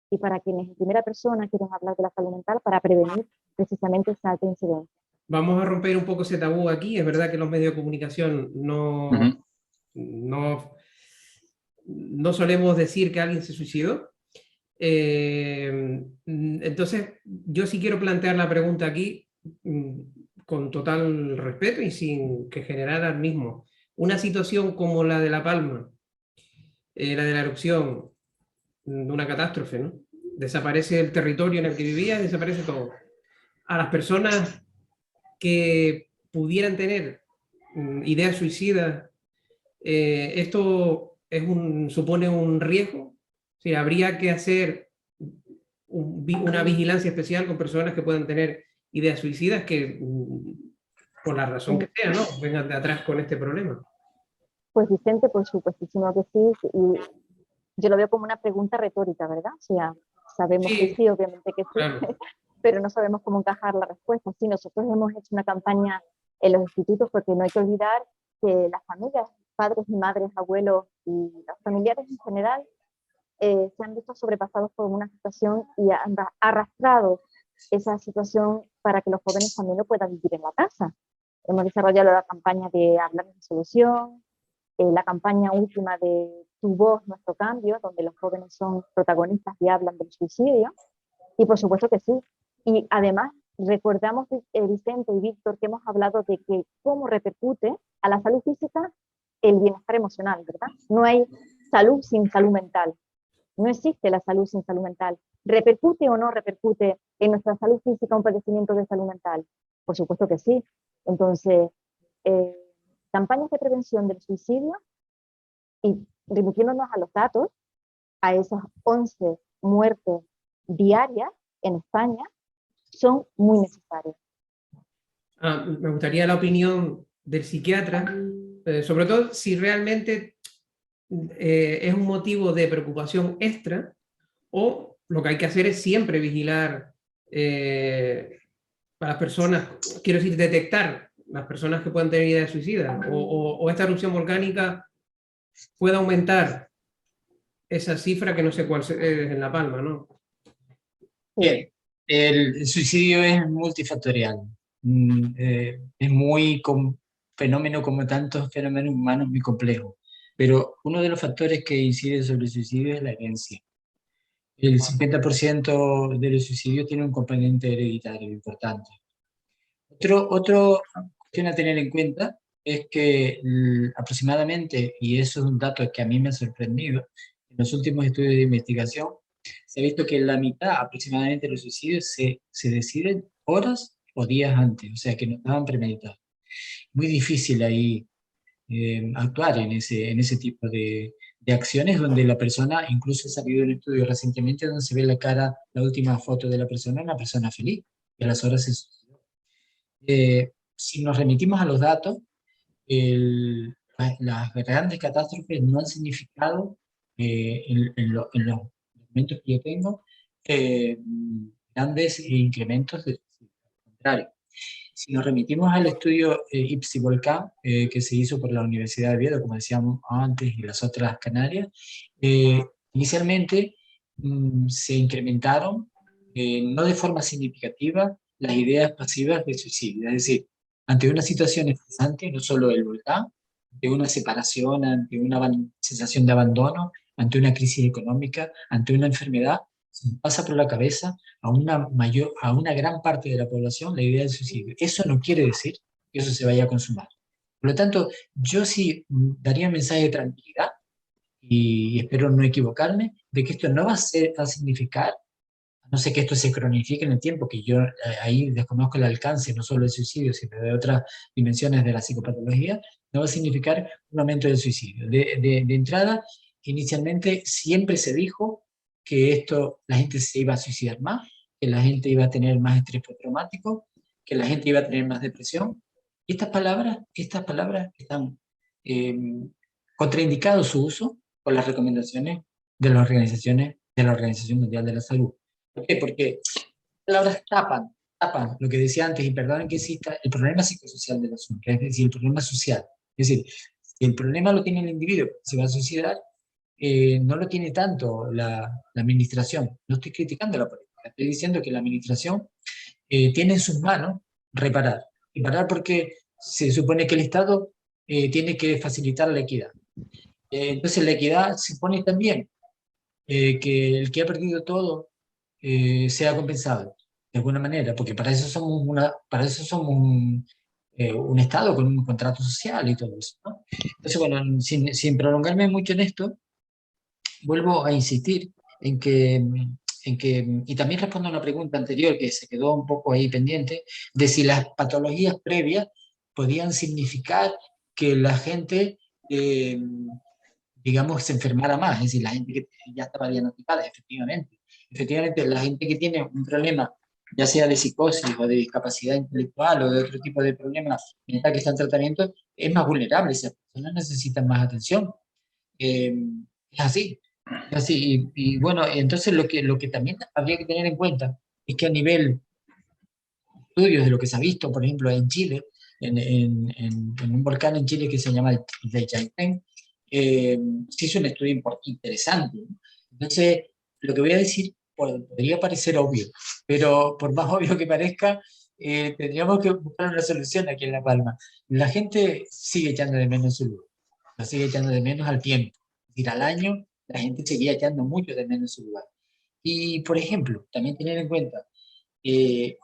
y para quienes en primera persona quieren hablar de la salud mental para prevenir precisamente esa alta incidencia. Vamos a romper un poco ese tabú aquí. Es verdad que los medios de comunicación no solemos decir que alguien se suicidó. Entonces, yo sí quiero plantear la pregunta aquí con total respeto y sin que generara el mismo. Una situación como la de La Palma, la de la erupción, de una catástrofe, ¿no? Desaparece el territorio en el que vivía, desaparece todo. A las personas que pudieran tener ideas suicidas, esto supone un riesgo. Sí, habría que hacer una vigilancia especial con personas que puedan tener ideas suicidas que, por la razón que sea, ¿no?, vengan de atrás con este problema. Pues Vicente, por supuestísimo que sí, y yo lo veo como una pregunta retórica, ¿verdad? O sea, sabemos que sí, obviamente que sí, claro, pero no sabemos cómo encajar la respuesta. Sí, nosotros hemos hecho una campaña en los institutos porque no hay que olvidar que las familias padres y madres, abuelos y los familiares en general se han visto sobrepasados por una situación y han arrastrado esa situación para que los jóvenes también lo puedan vivir en la casa. Hemos desarrollado la campaña de Hablar de Solución, la campaña última de Tu Voz, Nuestro Cambio, donde los jóvenes son protagonistas y hablan del suicidio, y por supuesto que sí. Y además recordamos, Vicente y Víctor, que hemos hablado de que cómo repercute a la salud física el bienestar emocional, ¿verdad? No hay salud sin salud mental. No existe la salud sin salud mental. ¿Repercute o no repercute en nuestra salud física un padecimiento de salud mental? Por supuesto que sí. Entonces, campañas de prevención del suicidio y remitiéndonos a los datos, a esas 11 muertes diarias en España, son muy necesarias. Me gustaría la opinión del psiquiatra, sobre todo si realmente es un motivo de preocupación extra, o lo que hay que hacer es siempre vigilar para las personas, quiero decir, detectar las personas que puedan tener ideas suicidas, o esta erupción volcánica puede aumentar esa cifra que no sé cuál es en La Palma, ¿no? Bien, el suicidio es multifactorial. Es muy fenómeno, como tantos fenómenos humanos, muy complejo. Pero uno de los factores que incide sobre el suicidio es la herencia. El 50% de los suicidios tiene un componente hereditario importante. Otro cuestión a tener en cuenta es que aproximadamente, y eso es un dato que a mí me ha sorprendido, en los últimos estudios de investigación, se ha visto que la mitad aproximadamente de los suicidios se deciden horas o días antes, o sea que no estaban premeditados. Muy difícil ahí actuar en ese tipo de acciones donde la persona, incluso he salido un estudio recientemente donde se ve la cara, la última foto de la persona, una persona feliz, y a las horas se suicidó. Si nos remitimos a los datos, las grandes catástrofes no han significado, en los documentos que yo tengo, grandes incrementos de suicidio. Al contrario, si nos remitimos al estudio IPSI-Volcán, que se hizo por la Universidad de Oviedo, como decíamos antes, y las otras Canarias, inicialmente se incrementaron, no de forma significativa, las ideas pasivas de suicidio. Es decir, ante una situación estresante, no solo el volcán, ante una separación, ante una sensación de abandono, ante una crisis económica, ante una enfermedad, se pasa por la cabeza a una gran parte de la población la idea del suicidio. Eso no quiere decir que eso se vaya a consumar. Por lo tanto, yo sí daría un mensaje de tranquilidad, y espero no equivocarme, de que esto no va a significar, a no ser que esto se cronifique en el tiempo, que yo ahí desconozco el alcance no solo del suicidio, sino de otras dimensiones de la psicopatología, no va a significar un aumento del suicidio. De entrada, inicialmente siempre se dijo que la gente se iba a suicidar más, que la gente iba a tener más estrés postraumático, que la gente iba a tener más depresión. Y estas palabras están contraindicados su uso por las recomendaciones de las organizaciones, de la Organización Mundial de la Salud. ¿Por qué? Porque las palabras tapan lo que decía antes, y perdonen que exista, el problema psicosocial del asunto, es decir, el problema social. Es decir, si el problema lo tiene el individuo, se va a suicidar, no lo tiene tanto la administración. No estoy criticando la política, estoy diciendo que la administración tiene en sus manos reparar. Reparar porque se supone que el Estado tiene que facilitar la equidad. Entonces la equidad se pone también que el que ha perdido todo sea compensado de alguna manera, porque para eso somos un Estado con un contrato social y todo eso, ¿no? Entonces, bueno, sin prolongarme mucho en esto, vuelvo a insistir y también respondo a una pregunta anterior que se quedó un poco ahí pendiente, de si las patologías previas podían significar que la gente, digamos, se enfermara más, es decir, la gente que ya estaba diagnosticada, efectivamente. Efectivamente, la gente que tiene un problema, ya sea de psicosis o de discapacidad intelectual o de otro tipo de problemas mental que está en tratamiento, es más vulnerable, esas personas necesitan más atención. Es así. Es así. Y bueno, entonces lo que también habría que tener en cuenta es que a nivel estudios de lo que se ha visto, por ejemplo, en Chile, en un volcán en Chile que se llama el de Chaitén, se hizo un estudio interesante, ¿no? Entonces, lo que voy a decir podría parecer obvio, pero por más obvio que parezca, tendríamos que buscar una solución aquí en La Palma. La gente sigue echando de menos su lugar, lo sigue echando de menos al tiempo. Es decir, al año la gente seguía echando mucho de menos su lugar. Y, por ejemplo, también tener en cuenta,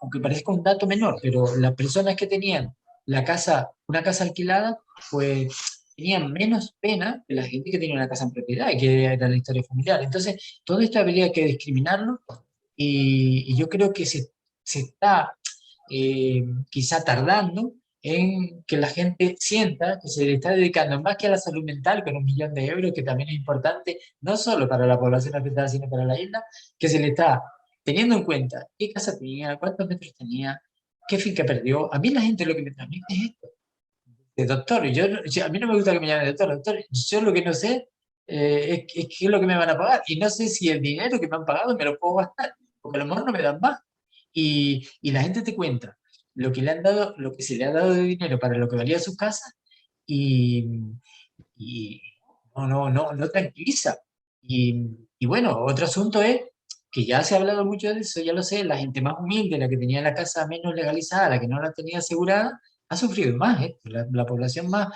aunque parezca un dato menor, pero las personas que tenían una casa alquilada, pues tenían menos pena que la gente que tenía una casa en propiedad, y que era la historia familiar. Entonces, todo esto habría que discriminarlo, y yo creo que se está quizá tardando en que la gente sienta que se le está dedicando más que a la salud mental, con 1 millón de euros, que también es importante, no solo para la población afectada, sino para la isla, que se le está teniendo en cuenta qué casa tenía, cuántos metros tenía, qué finca perdió. A mí la gente lo que me transmite es esto, de doctor. A mí no me gusta que me llamen doctor, doctor. Yo lo que no sé es qué es lo que me van a pagar. Y no sé si el dinero que me han pagado me lo puedo gastar, porque a lo mejor no me dan más. Y la gente te cuenta lo que le han dado, lo que se le ha dado de dinero para lo que valía su casa, y, y no tranquiliza. Y bueno, otro asunto es que ya se ha hablado mucho de eso, ya lo sé, la gente más humilde, la que tenía la casa menos legalizada, la que no la tenía asegurada, ha sufrido más, ¿eh? La población más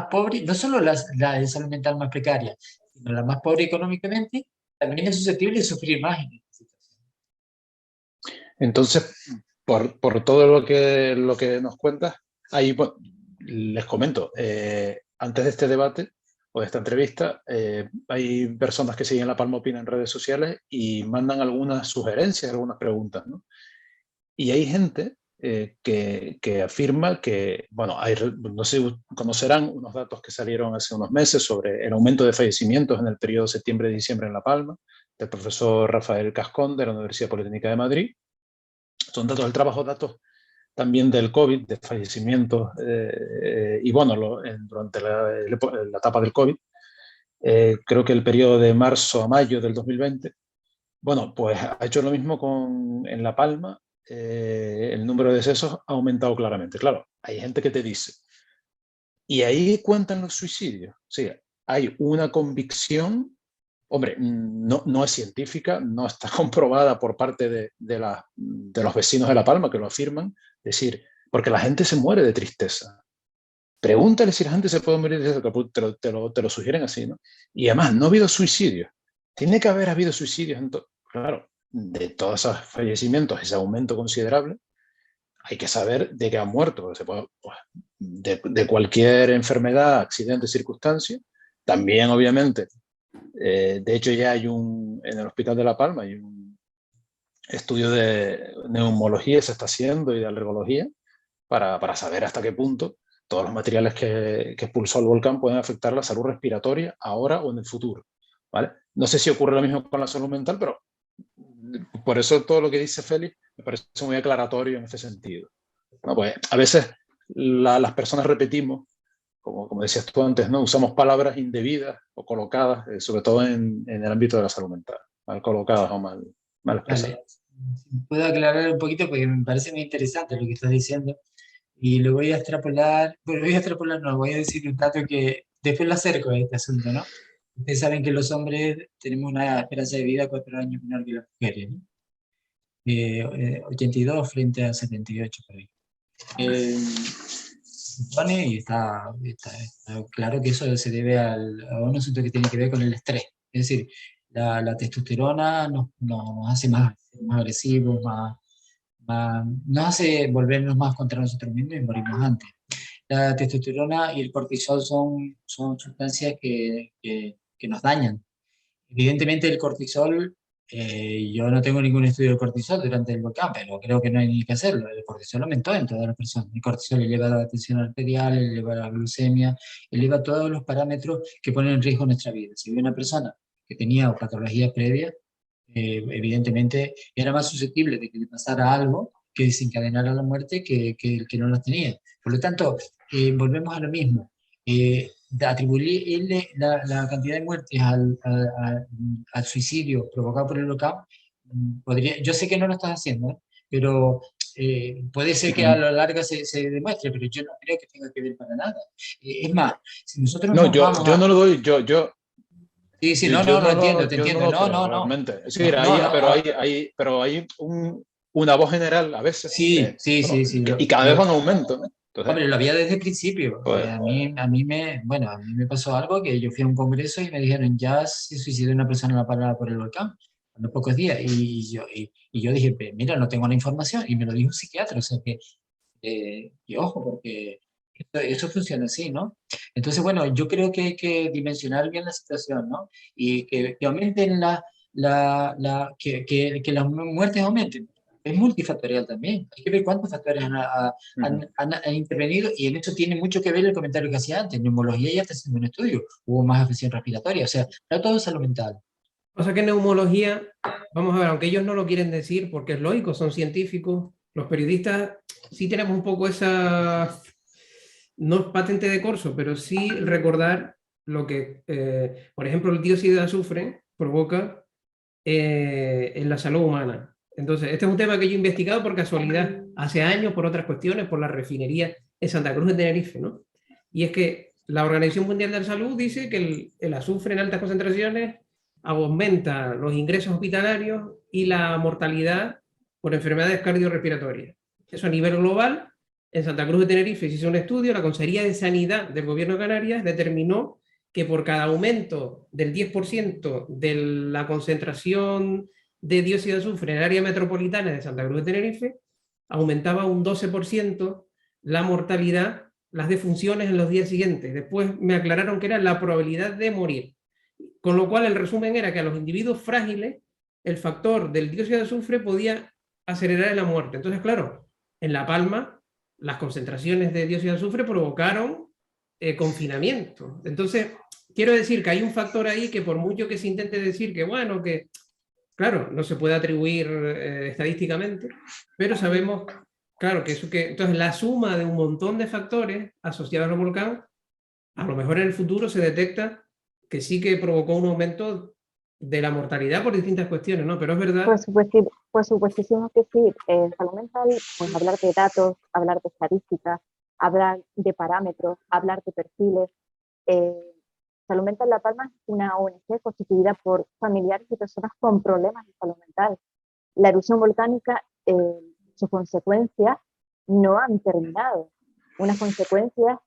pobre, no solo la de salud mental más precaria, sino la más pobre económicamente, también es susceptible de sufrir más en esta situación. Entonces, por todo lo que nos cuentas, ahí pues, les comento, antes de este debate o de esta entrevista, hay personas que siguen La Palma Opina en redes sociales y mandan algunas sugerencias, algunas preguntas, ¿no? Y hay gente que afirma que, bueno, no sé si conocerán unos datos que salieron hace unos meses sobre el aumento de fallecimientos en el periodo septiembre-diciembre en La Palma, del profesor Rafael Cascón de la Universidad Politécnica de Madrid. Son datos del trabajo, datos también del COVID, de fallecimientos, y bueno, durante la etapa del COVID, creo que el periodo de marzo a mayo del 2020, bueno, pues ha hecho lo mismo en La Palma. El número de decesos ha aumentado claramente. Claro, hay gente que te dice, y ahí cuentan los suicidios. Sí, hay una convicción, hombre, no es científica, no está comprobada por parte de los vecinos de La Palma que lo afirman, es decir, porque la gente se muere de tristeza. Pregúntale si la gente se puede morir de tristeza, te lo sugieren así, ¿no? Y además, no ha habido suicidios. Tiene que haber habido suicidios, claro, de todos esos fallecimientos, ese aumento considerable, hay que saber de qué han muerto. Se puede, pues, de cualquier enfermedad, accidente, circunstancia. También, obviamente, de hecho ya en el Hospital de La Palma hay un estudio de neumología, se está haciendo, y de alergología, para saber hasta qué punto todos los materiales que expulsó el volcán pueden afectar la salud respiratoria ahora o en el futuro, ¿vale? No sé si ocurre lo mismo con la salud mental, pero por eso todo lo que dice Félix me parece muy aclaratorio en ese sentido, ¿no? Pues a veces las personas repetimos, como decías tú antes, ¿no? Usamos palabras indebidas o colocadas, sobre todo en el ámbito de la salud mental, mal colocadas o mal expresadas. Vale. Puedo aclarar un poquito porque me parece muy interesante lo que estás diciendo, y lo voy a extrapolar, bueno, no, voy a decir un dato que después lo acerco a este asunto, ¿no? Ustedes saben que los hombres tenemos una esperanza de vida 4 años menor que las mujeres, ¿no? 82 frente a 78 por ahí. Supone, y está claro que eso se debe a un asunto que tiene que ver con el estrés. Es decir, la testosterona nos hace más agresivos, nos hace volvernos más contra nosotros mismos y morirnos antes. La testosterona y el cortisol son sustancias que nos dañan. Evidentemente el cortisol, yo no tengo ningún estudio de cortisol durante el volcán, pero creo que no hay ni que hacerlo. El cortisol aumentó en todas las personas. El cortisol eleva la tensión arterial, eleva la glucemia, eleva todos los parámetros que ponen en riesgo nuestra vida. Si hay una persona que tenía patologías previas, evidentemente era más susceptible de que le pasara algo que desencadenara la muerte que el que no las tenía. Por lo tanto, volvemos a lo mismo. De atribuirle la cantidad de muertes al suicidio provocado por el volcán, yo sé que no lo estás haciendo, pero puede ser que a lo largo se demuestre, pero yo no creo que tenga que ver para nada. Es más, si nosotros No, nos vamos yo a... no lo doy, Sí, sí, no, no, lo entiendo, te yo no entiendo. lo No, creo no, no. realmente. Es No, decir, no, no. pero hay una voz general a veces Sí, que, sí, bueno, sí, sí. y cada vez va en aumento, ¿no? Entonces, Hombre, lo había desde el principio. pues, Bueno, a mí me pasó algo que yo fui a un congreso y me dijeron, ya se suicidó una persona en la parada por el volcán, a los pocos días. Y yo dije, Mira, no tengo la información". Y me lo dijo un psiquiatra, o sea que ojo, porque esto funciona así, ¿no? Entonces, bueno, yo creo que hay que dimensionar bien la situación, ¿no? Y que aumenten que las muertes aumenten. Es multifactorial también. Hay que ver cuántos factores han intervenido, y en esto tiene mucho que ver el comentario que hacía antes. Neumología ya está haciendo un estudio. Hubo más afección respiratoria. O sea, no todo es salud mental. O sea que neumología, vamos a ver, aunque ellos no lo quieren decir porque es lógico, son científicos, los periodistas sí tenemos un poco esa, no es patente de corso, pero sí recordar lo que, por ejemplo, el dióxido de azufre provoca en la salud humana. Entonces, este es un tema que yo he investigado por casualidad hace años, por otras cuestiones, por la refinería en Santa Cruz de Tenerife, ¿no? Y es que la Organización Mundial de la Salud dice que el azufre en altas concentraciones aumenta los ingresos hospitalarios y la mortalidad por enfermedades cardiorrespiratorias. Eso a nivel global. En Santa Cruz de Tenerife se hizo un estudio, la Consejería de Sanidad del Gobierno de Canarias determinó que por cada aumento del 10% de la concentración de dióxido de azufre en el área metropolitana de Santa Cruz de Tenerife, aumentaba un 12% la mortalidad, las defunciones en los días siguientes. Después me aclararon que era la probabilidad de morir. Con lo cual el resumen era que a los individuos frágiles el factor del dióxido de azufre podía acelerar la muerte. Entonces, claro, en La Palma las concentraciones de dióxido de azufre provocaron confinamiento. Entonces, quiero decir que hay un factor ahí que por mucho que se intente decir que, bueno, que claro, no se puede atribuir estadísticamente, pero sabemos, claro, que eso que, entonces la suma de un montón de factores asociados al volcán, a lo mejor en el futuro se detecta que sí que provocó un aumento de la mortalidad por distintas cuestiones, ¿no? Pero es verdad. Por supuestísimo que sí. En salud mental, pues hablar de datos, hablar de estadísticas, hablar de parámetros, hablar de perfiles. Salud Mental La Palma es una ONG constituida por familiares y personas con problemas de salud mental. La erupción volcánica, sus consecuencias no han terminado. Unas consecuencias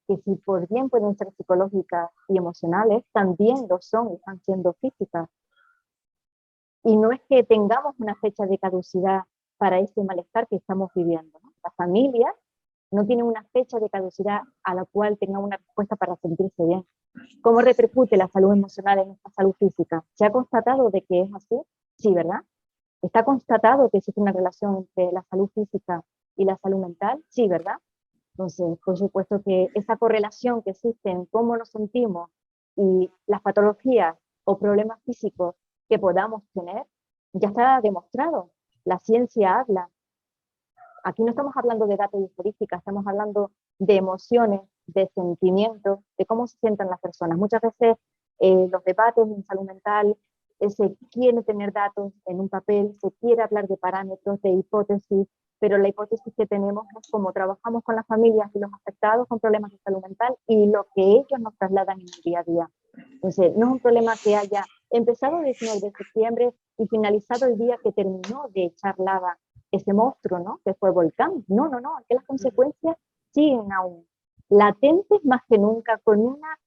que si por bien pueden ser psicológicas y emocionales, también lo son y están siendo físicas. Y no es que tengamos una fecha de caducidad para este malestar que estamos viviendo, ¿no? La familia no tiene una fecha de caducidad a la cual tenga una respuesta para sentirse bien. ¿Cómo repercute la salud emocional en nuestra salud física? ¿Se ha constatado de que es así? Sí, ¿verdad? ¿Está constatado que existe una relación entre la salud física y la salud mental? Sí, ¿verdad? Entonces, por supuesto que esa correlación que existe en cómo nos sentimos y las patologías o problemas físicos que podamos tener, ya está demostrado. La ciencia habla. Aquí no estamos hablando de datos y estadísticas, estamos hablando de emociones, de sentimientos, de cómo se sientan las personas. Muchas veces los debates en salud mental se quiere tener datos en un papel, se quiere hablar de parámetros, de hipótesis, pero la hipótesis que tenemos es cómo trabajamos con las familias y los afectados con problemas de salud mental y lo que ellos nos trasladan en el día a día. Entonces, no es un problema que haya empezado el 19 de septiembre y finalizado el día que terminó de echar lava ese monstruo, ¿no? Que fue volcán. No, no, no, que las consecuencias siguen aún latentes más que nunca, con una,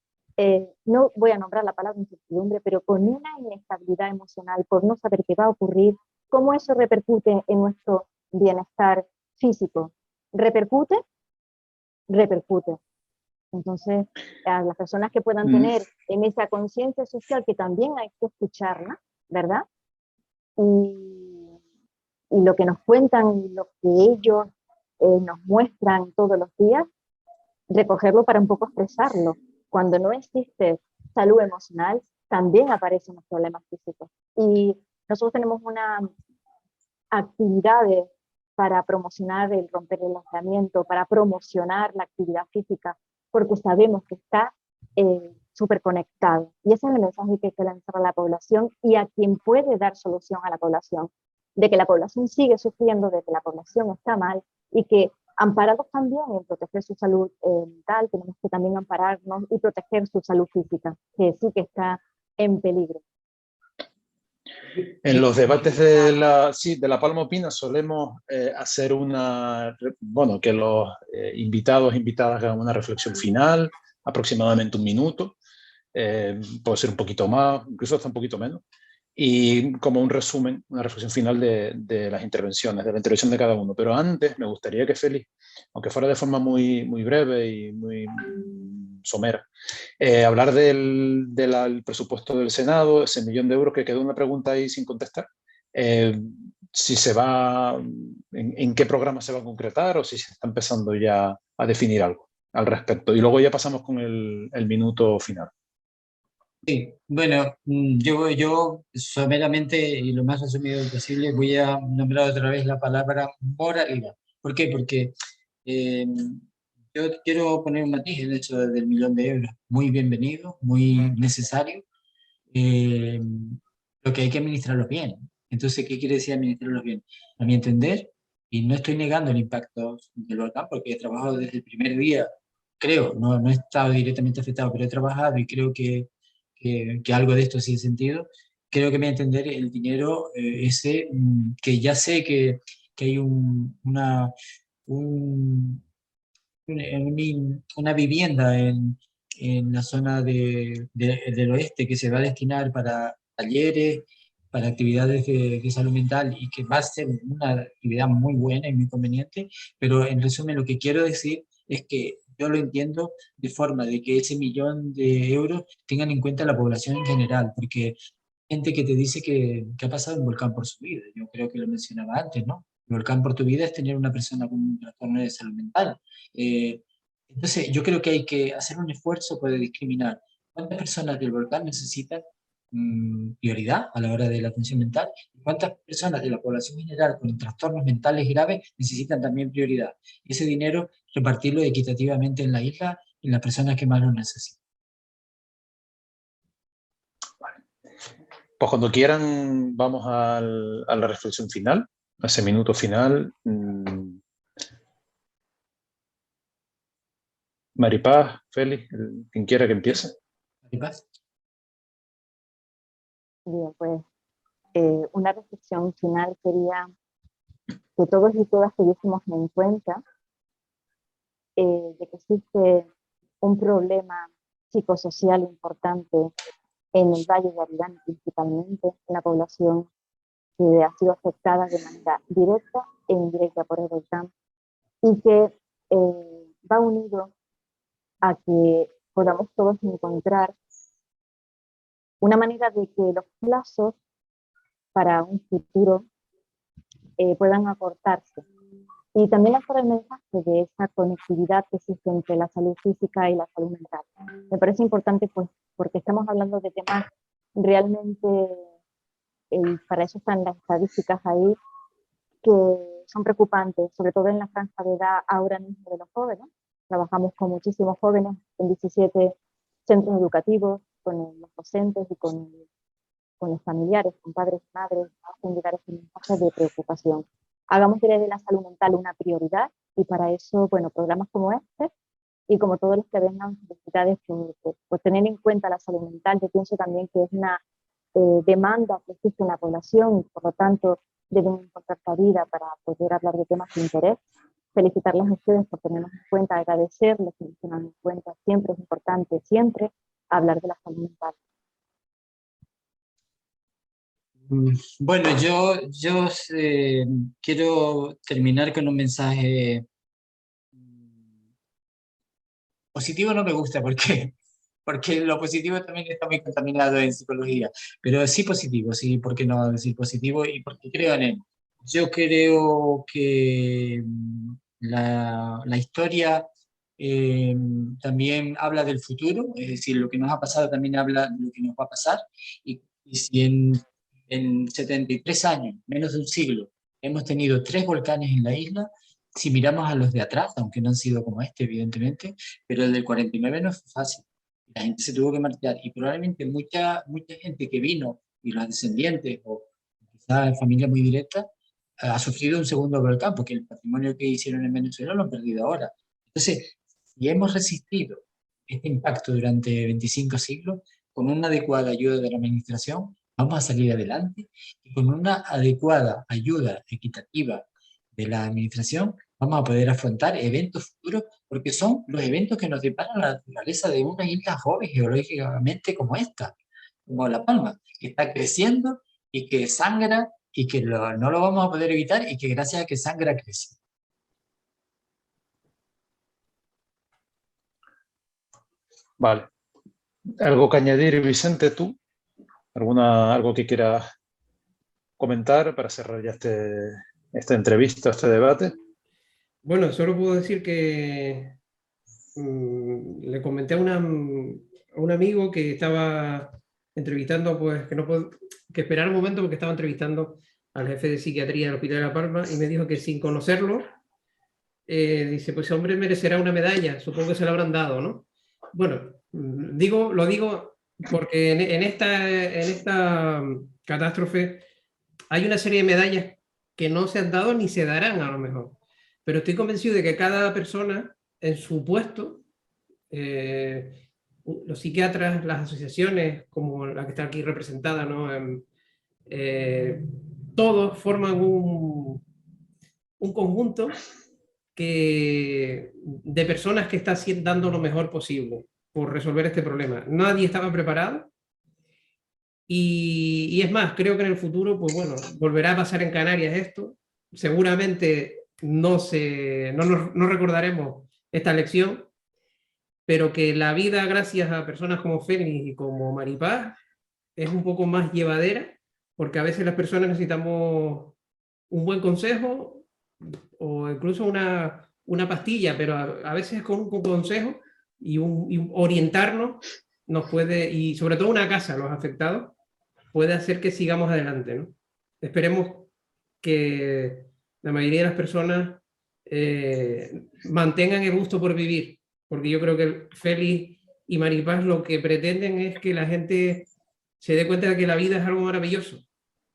no voy a nombrar la palabra incertidumbre, pero con una inestabilidad emocional por no saber qué va a ocurrir, cómo eso repercute en nuestro bienestar físico. ¿Repercute? Repercute. Entonces, a las personas que puedan tener en esa conciencia social, que también hay que escucharla, ¿verdad? Y lo que nos cuentan, lo que ellos nos muestran todos los días, recogerlo para un poco expresarlo. Cuando no existe salud emocional, también aparecen los problemas físicos. Y nosotros tenemos una actividades para promocionar el romper el aislamiento, para promocionar la actividad física, porque sabemos que está súper conectado. Y ese es el mensaje que hay que lanzar a la población y a quien puede dar solución a la población. de que la población sigue sufriendo, de que la población está mal y que amparados también en proteger su salud mental, tenemos que también ampararnos y proteger su salud física, que sí que está en peligro. En los debates sí, de la Palma Opina solemos hacer bueno, que los invitados e invitadas hagan una reflexión final, aproximadamente 1 minuto, puede ser un poquito más, incluso hasta un poquito menos, y como un resumen, una reflexión final de las intervenciones, de la intervención de cada uno. Pero antes me gustaría que Félix, aunque fuera de forma muy, muy breve y muy somera, hablar del presupuesto del Senado, ese 1.000.000 de euros, que quedó una pregunta ahí sin contestar. Si se va, en qué programa se va a concretar o si se está empezando ya a definir algo al respecto. Y luego ya pasamos con el minuto final. Sí, bueno, yo someramente y lo más resumido posible voy a nombrar otra vez la palabra moralidad. ¿Por qué? Porque eh, yo quiero poner un matiz en eso del 1.000.000 de euros. Muy bienvenido, muy necesario. eh, lo que hay que administrarlos bien. Entonces, ¿qué quiere decir administrarlos bien? A mi entender, y no estoy negando el impacto del volcán, porque he trabajado desde el primer día, creo, no he estado directamente afectado, pero he trabajado y creo que algo de esto sí he sentido. Creo que a mi entender el dinero ese, que ya sé que hay un, una vivienda en la zona del oeste que se va a destinar para talleres, para actividades de salud mental y que va a ser una actividad muy buena y muy conveniente, pero en resumen lo que quiero decir es que yo lo entiendo de forma de que ese 1.000.000 de euros tengan en cuenta la población en general, porque gente que te dice que ha pasado un volcán por su vida, yo creo que lo mencionaba antes, ¿no? El volcán por tu vida es tener una persona con un trastorno de salud mental. Eh, entonces, yo creo que hay que hacer un esfuerzo para discriminar cuántas personas del volcán necesitan prioridad a la hora de la atención mental y cuántas personas de la población general con trastornos mentales graves necesitan también prioridad. Y ese dinero repartirlo equitativamente en la isla y en las personas que más lo necesitan. Pues cuando quieran vamos a la reflexión final, a ese minuto final. Maripaz, Félix, quien quiera que empiece. ¿Maripaz? Bien, pues una reflexión final sería que todos y todas tuviésemos en cuenta de que existe un problema psicosocial importante en el Valle de Aridane, principalmente en la población que ha sido afectada de manera directa e indirecta por el volcán y que va unido a que podamos todos encontrar una manera de que los plazos para un futuro puedan acortarse. Y también lanzar el mensaje de esa conectividad que existe entre la salud física y la salud mental. Me parece importante pues, porque estamos hablando de temas realmente, y para eso están las estadísticas ahí, que son preocupantes, sobre todo en la franja de edad ahora mismo de los jóvenes. Trabajamos con muchísimos jóvenes en 17 centros educativos, con los docentes y con los familiares, con padres y madres, hacen llegar ese mensaje de preocupación. Hagamos de la salud mental una prioridad y para eso, bueno, programas como este y como todos los que vengan, felicidades por tener en cuenta la salud mental. Yo pienso también que es una demanda que existe en la población y por lo tanto deben encontrar cabida para poder hablar de temas de interés. Felicitarles a ustedes por tenernos en cuenta, agradecerles que nos tengan en cuenta. Siempre es importante, siempre, hablar de la salud mental. Bueno, yo quiero terminar con un mensaje positivo. No me gusta porque lo positivo también está muy contaminado en psicología, pero sí positivo, sí, ¿por qué no decir positivo? Y porque creo en él. Yo creo que la historia también habla del futuro, es decir, lo que nos ha pasado también habla de lo que nos va a pasar, y si en 73 años, menos de un siglo, hemos tenido 3 volcanes en la isla, si miramos a los de atrás, aunque no han sido como este, evidentemente, pero el del 49 no fue fácil. La gente se tuvo que marchar y probablemente mucha gente que vino y los descendientes o quizá en familia muy directa, ha sufrido un segundo volcán, porque el patrimonio que hicieron en Venezuela lo han perdido ahora. Entonces, si hemos resistido este impacto durante 25 siglos, con una adecuada ayuda de la administración, vamos a salir adelante, y con una adecuada ayuda equitativa de la administración, vamos a poder afrontar eventos futuros, porque son los eventos que nos depara la naturaleza de una isla joven geológicamente como esta, como La Palma, que está creciendo y que sangra y que no lo vamos a poder evitar y que gracias a que sangra crece. Vale. ¿Algo que añadir, Vicente, tú? ¿Algo que quieras comentar para cerrar ya esta entrevista, este debate? Bueno, solo puedo decir que le comenté a un amigo que estaba entrevistando, pues que esperara un momento porque estaba entrevistando al jefe de psiquiatría del Hospital de La Palma y me dijo que sin conocerlo, dice, pues ese hombre merecerá una medalla, supongo que se la habrán dado, ¿no? Bueno, lo digo porque en esta catástrofe hay una serie de medallas que no se han dado ni se darán a lo mejor, pero estoy convencido de que cada persona en su puesto, los psiquiatras, las asociaciones como la que está aquí representada, ¿no? Todos forman un conjunto de personas que están dando lo mejor posible por resolver este problema. Nadie estaba preparado y es más, creo que en el futuro, pues bueno, volverá a pasar en Canarias esto. Seguramente no recordaremos esta lección, pero que la vida, gracias a personas como Félix y como Maripaz, es un poco más llevadera, porque a veces las personas necesitamos un buen consejo o incluso una pastilla, pero a veces con un consejo y orientarnos nos puede, y sobre todo una casa, los afectados, puede hacer que sigamos adelante, ¿no? Esperemos que la mayoría de las personas mantengan el gusto por vivir, porque yo creo que Félix y Maripaz lo que pretenden es que la gente se dé cuenta de que la vida es algo maravilloso,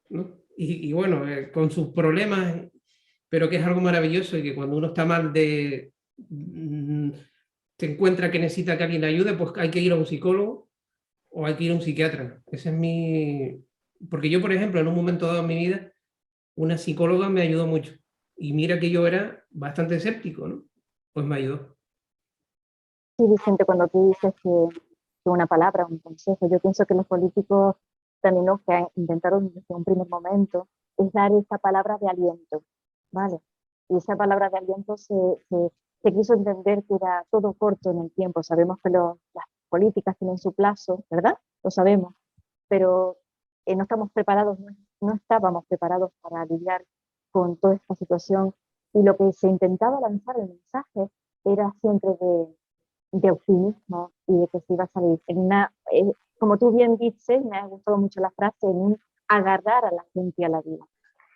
¿no? Y bueno, con sus problemas, pero que es algo maravilloso y que cuando uno está mal se encuentra que necesita que alguien le ayude, pues hay que ir a un psicólogo o hay que ir a un psiquiatra. Ese es porque yo, por ejemplo, en un momento dado en mi vida, una psicóloga me ayudó mucho. Y mira que yo era bastante escéptico, ¿no? Pues me ayudó. Sí, Vicente, cuando tú dices que una palabra, un consejo, yo pienso que los políticos también lo que intentaron desde un primer momento es dar esa palabra de aliento, ¿vale? Y esa palabra de aliento se quiso entender que era todo corto en el tiempo. Sabemos que las políticas tienen su plazo, ¿verdad? Lo sabemos, pero no estamos preparados, no estábamos preparados para lidiar con toda esta situación, y lo que se intentaba lanzar el mensaje era siempre de optimismo y de que se iba a salir. Como tú bien dices, me ha gustado mucho la frase, en un agarrar a la gente a la vida.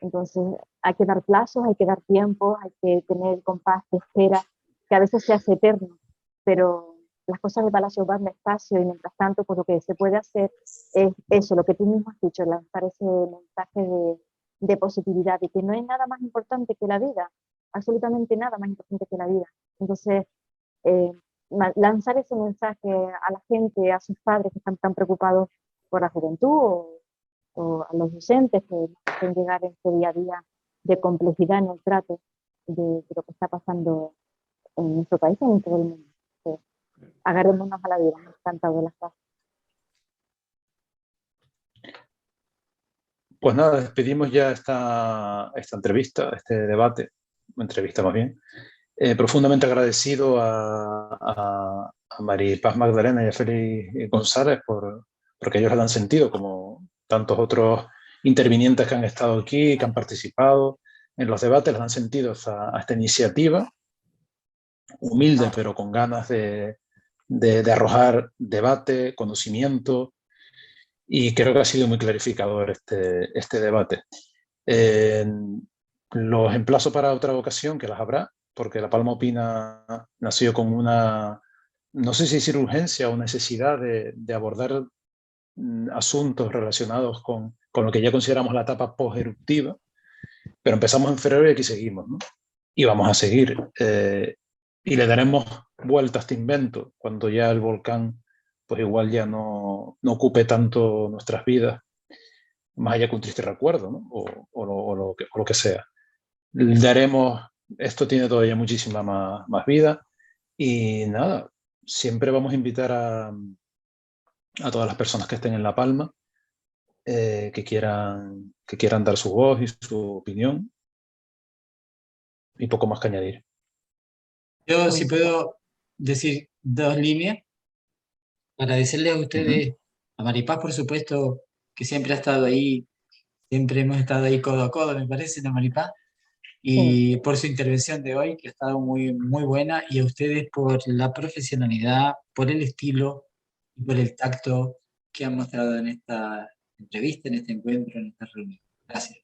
Entonces hay que dar plazos, hay que dar tiempos, hay que tener el compás de espera, que a veces se hace eterno, pero las cosas de Palacio van despacio, y mientras tanto, pues lo que se puede hacer es eso, lo que tú mismo has dicho, lanzar ese mensaje de positividad, y que no hay nada más importante que la vida, absolutamente nada más importante que la vida. Entonces, lanzar ese mensaje a la gente, a sus padres que están tan preocupados por la juventud, o a los docentes que pueden llegar en este día a día de complejidad en el trato de lo que está pasando en nuestro país y en todo el mundo. Agarrémonos a la vida, me ha encantado las cosas. Pues nada, despedimos ya esta entrevista, este debate, entrevista más bien. Profundamente agradecido a Maripaz Magdalena y a Félix González porque ellos le dan sentido, como tantos otros intervinientes que han estado aquí, que han participado en los debates, le dan sentido a esta iniciativa, humilde pero con ganas de arrojar debate, conocimiento, y creo que ha sido muy clarificador este debate. Los emplazo para otra ocasión, que las habrá, porque La Palma Opina nació con una, no sé si decir urgencia o necesidad de abordar asuntos relacionados con con lo que ya consideramos la etapa post-eruptiva, pero empezamos en febrero y aquí seguimos, ¿no? Y vamos a seguir. Y le daremos vuelta a este invento cuando ya el volcán, pues igual ya no ocupe tanto nuestras vidas, más allá que un triste recuerdo, ¿no? O lo que sea. Esto tiene todavía muchísima más vida, y nada, siempre vamos a invitar a todas las personas que estén en La Palma, que quieran dar su voz y su opinión, y poco más que añadir. Yo, si puedo decir 2 líneas, agradecerles a ustedes, a Maripaz, por supuesto, que siempre ha estado ahí, siempre hemos estado ahí codo a codo, me parece, ¿no, Maripaz? Y por su intervención de hoy, que ha estado muy, muy buena, y a ustedes por la profesionalidad, por el estilo y por el tacto que han mostrado en esta entrevista, en este encuentro, en esta reunión. Gracias.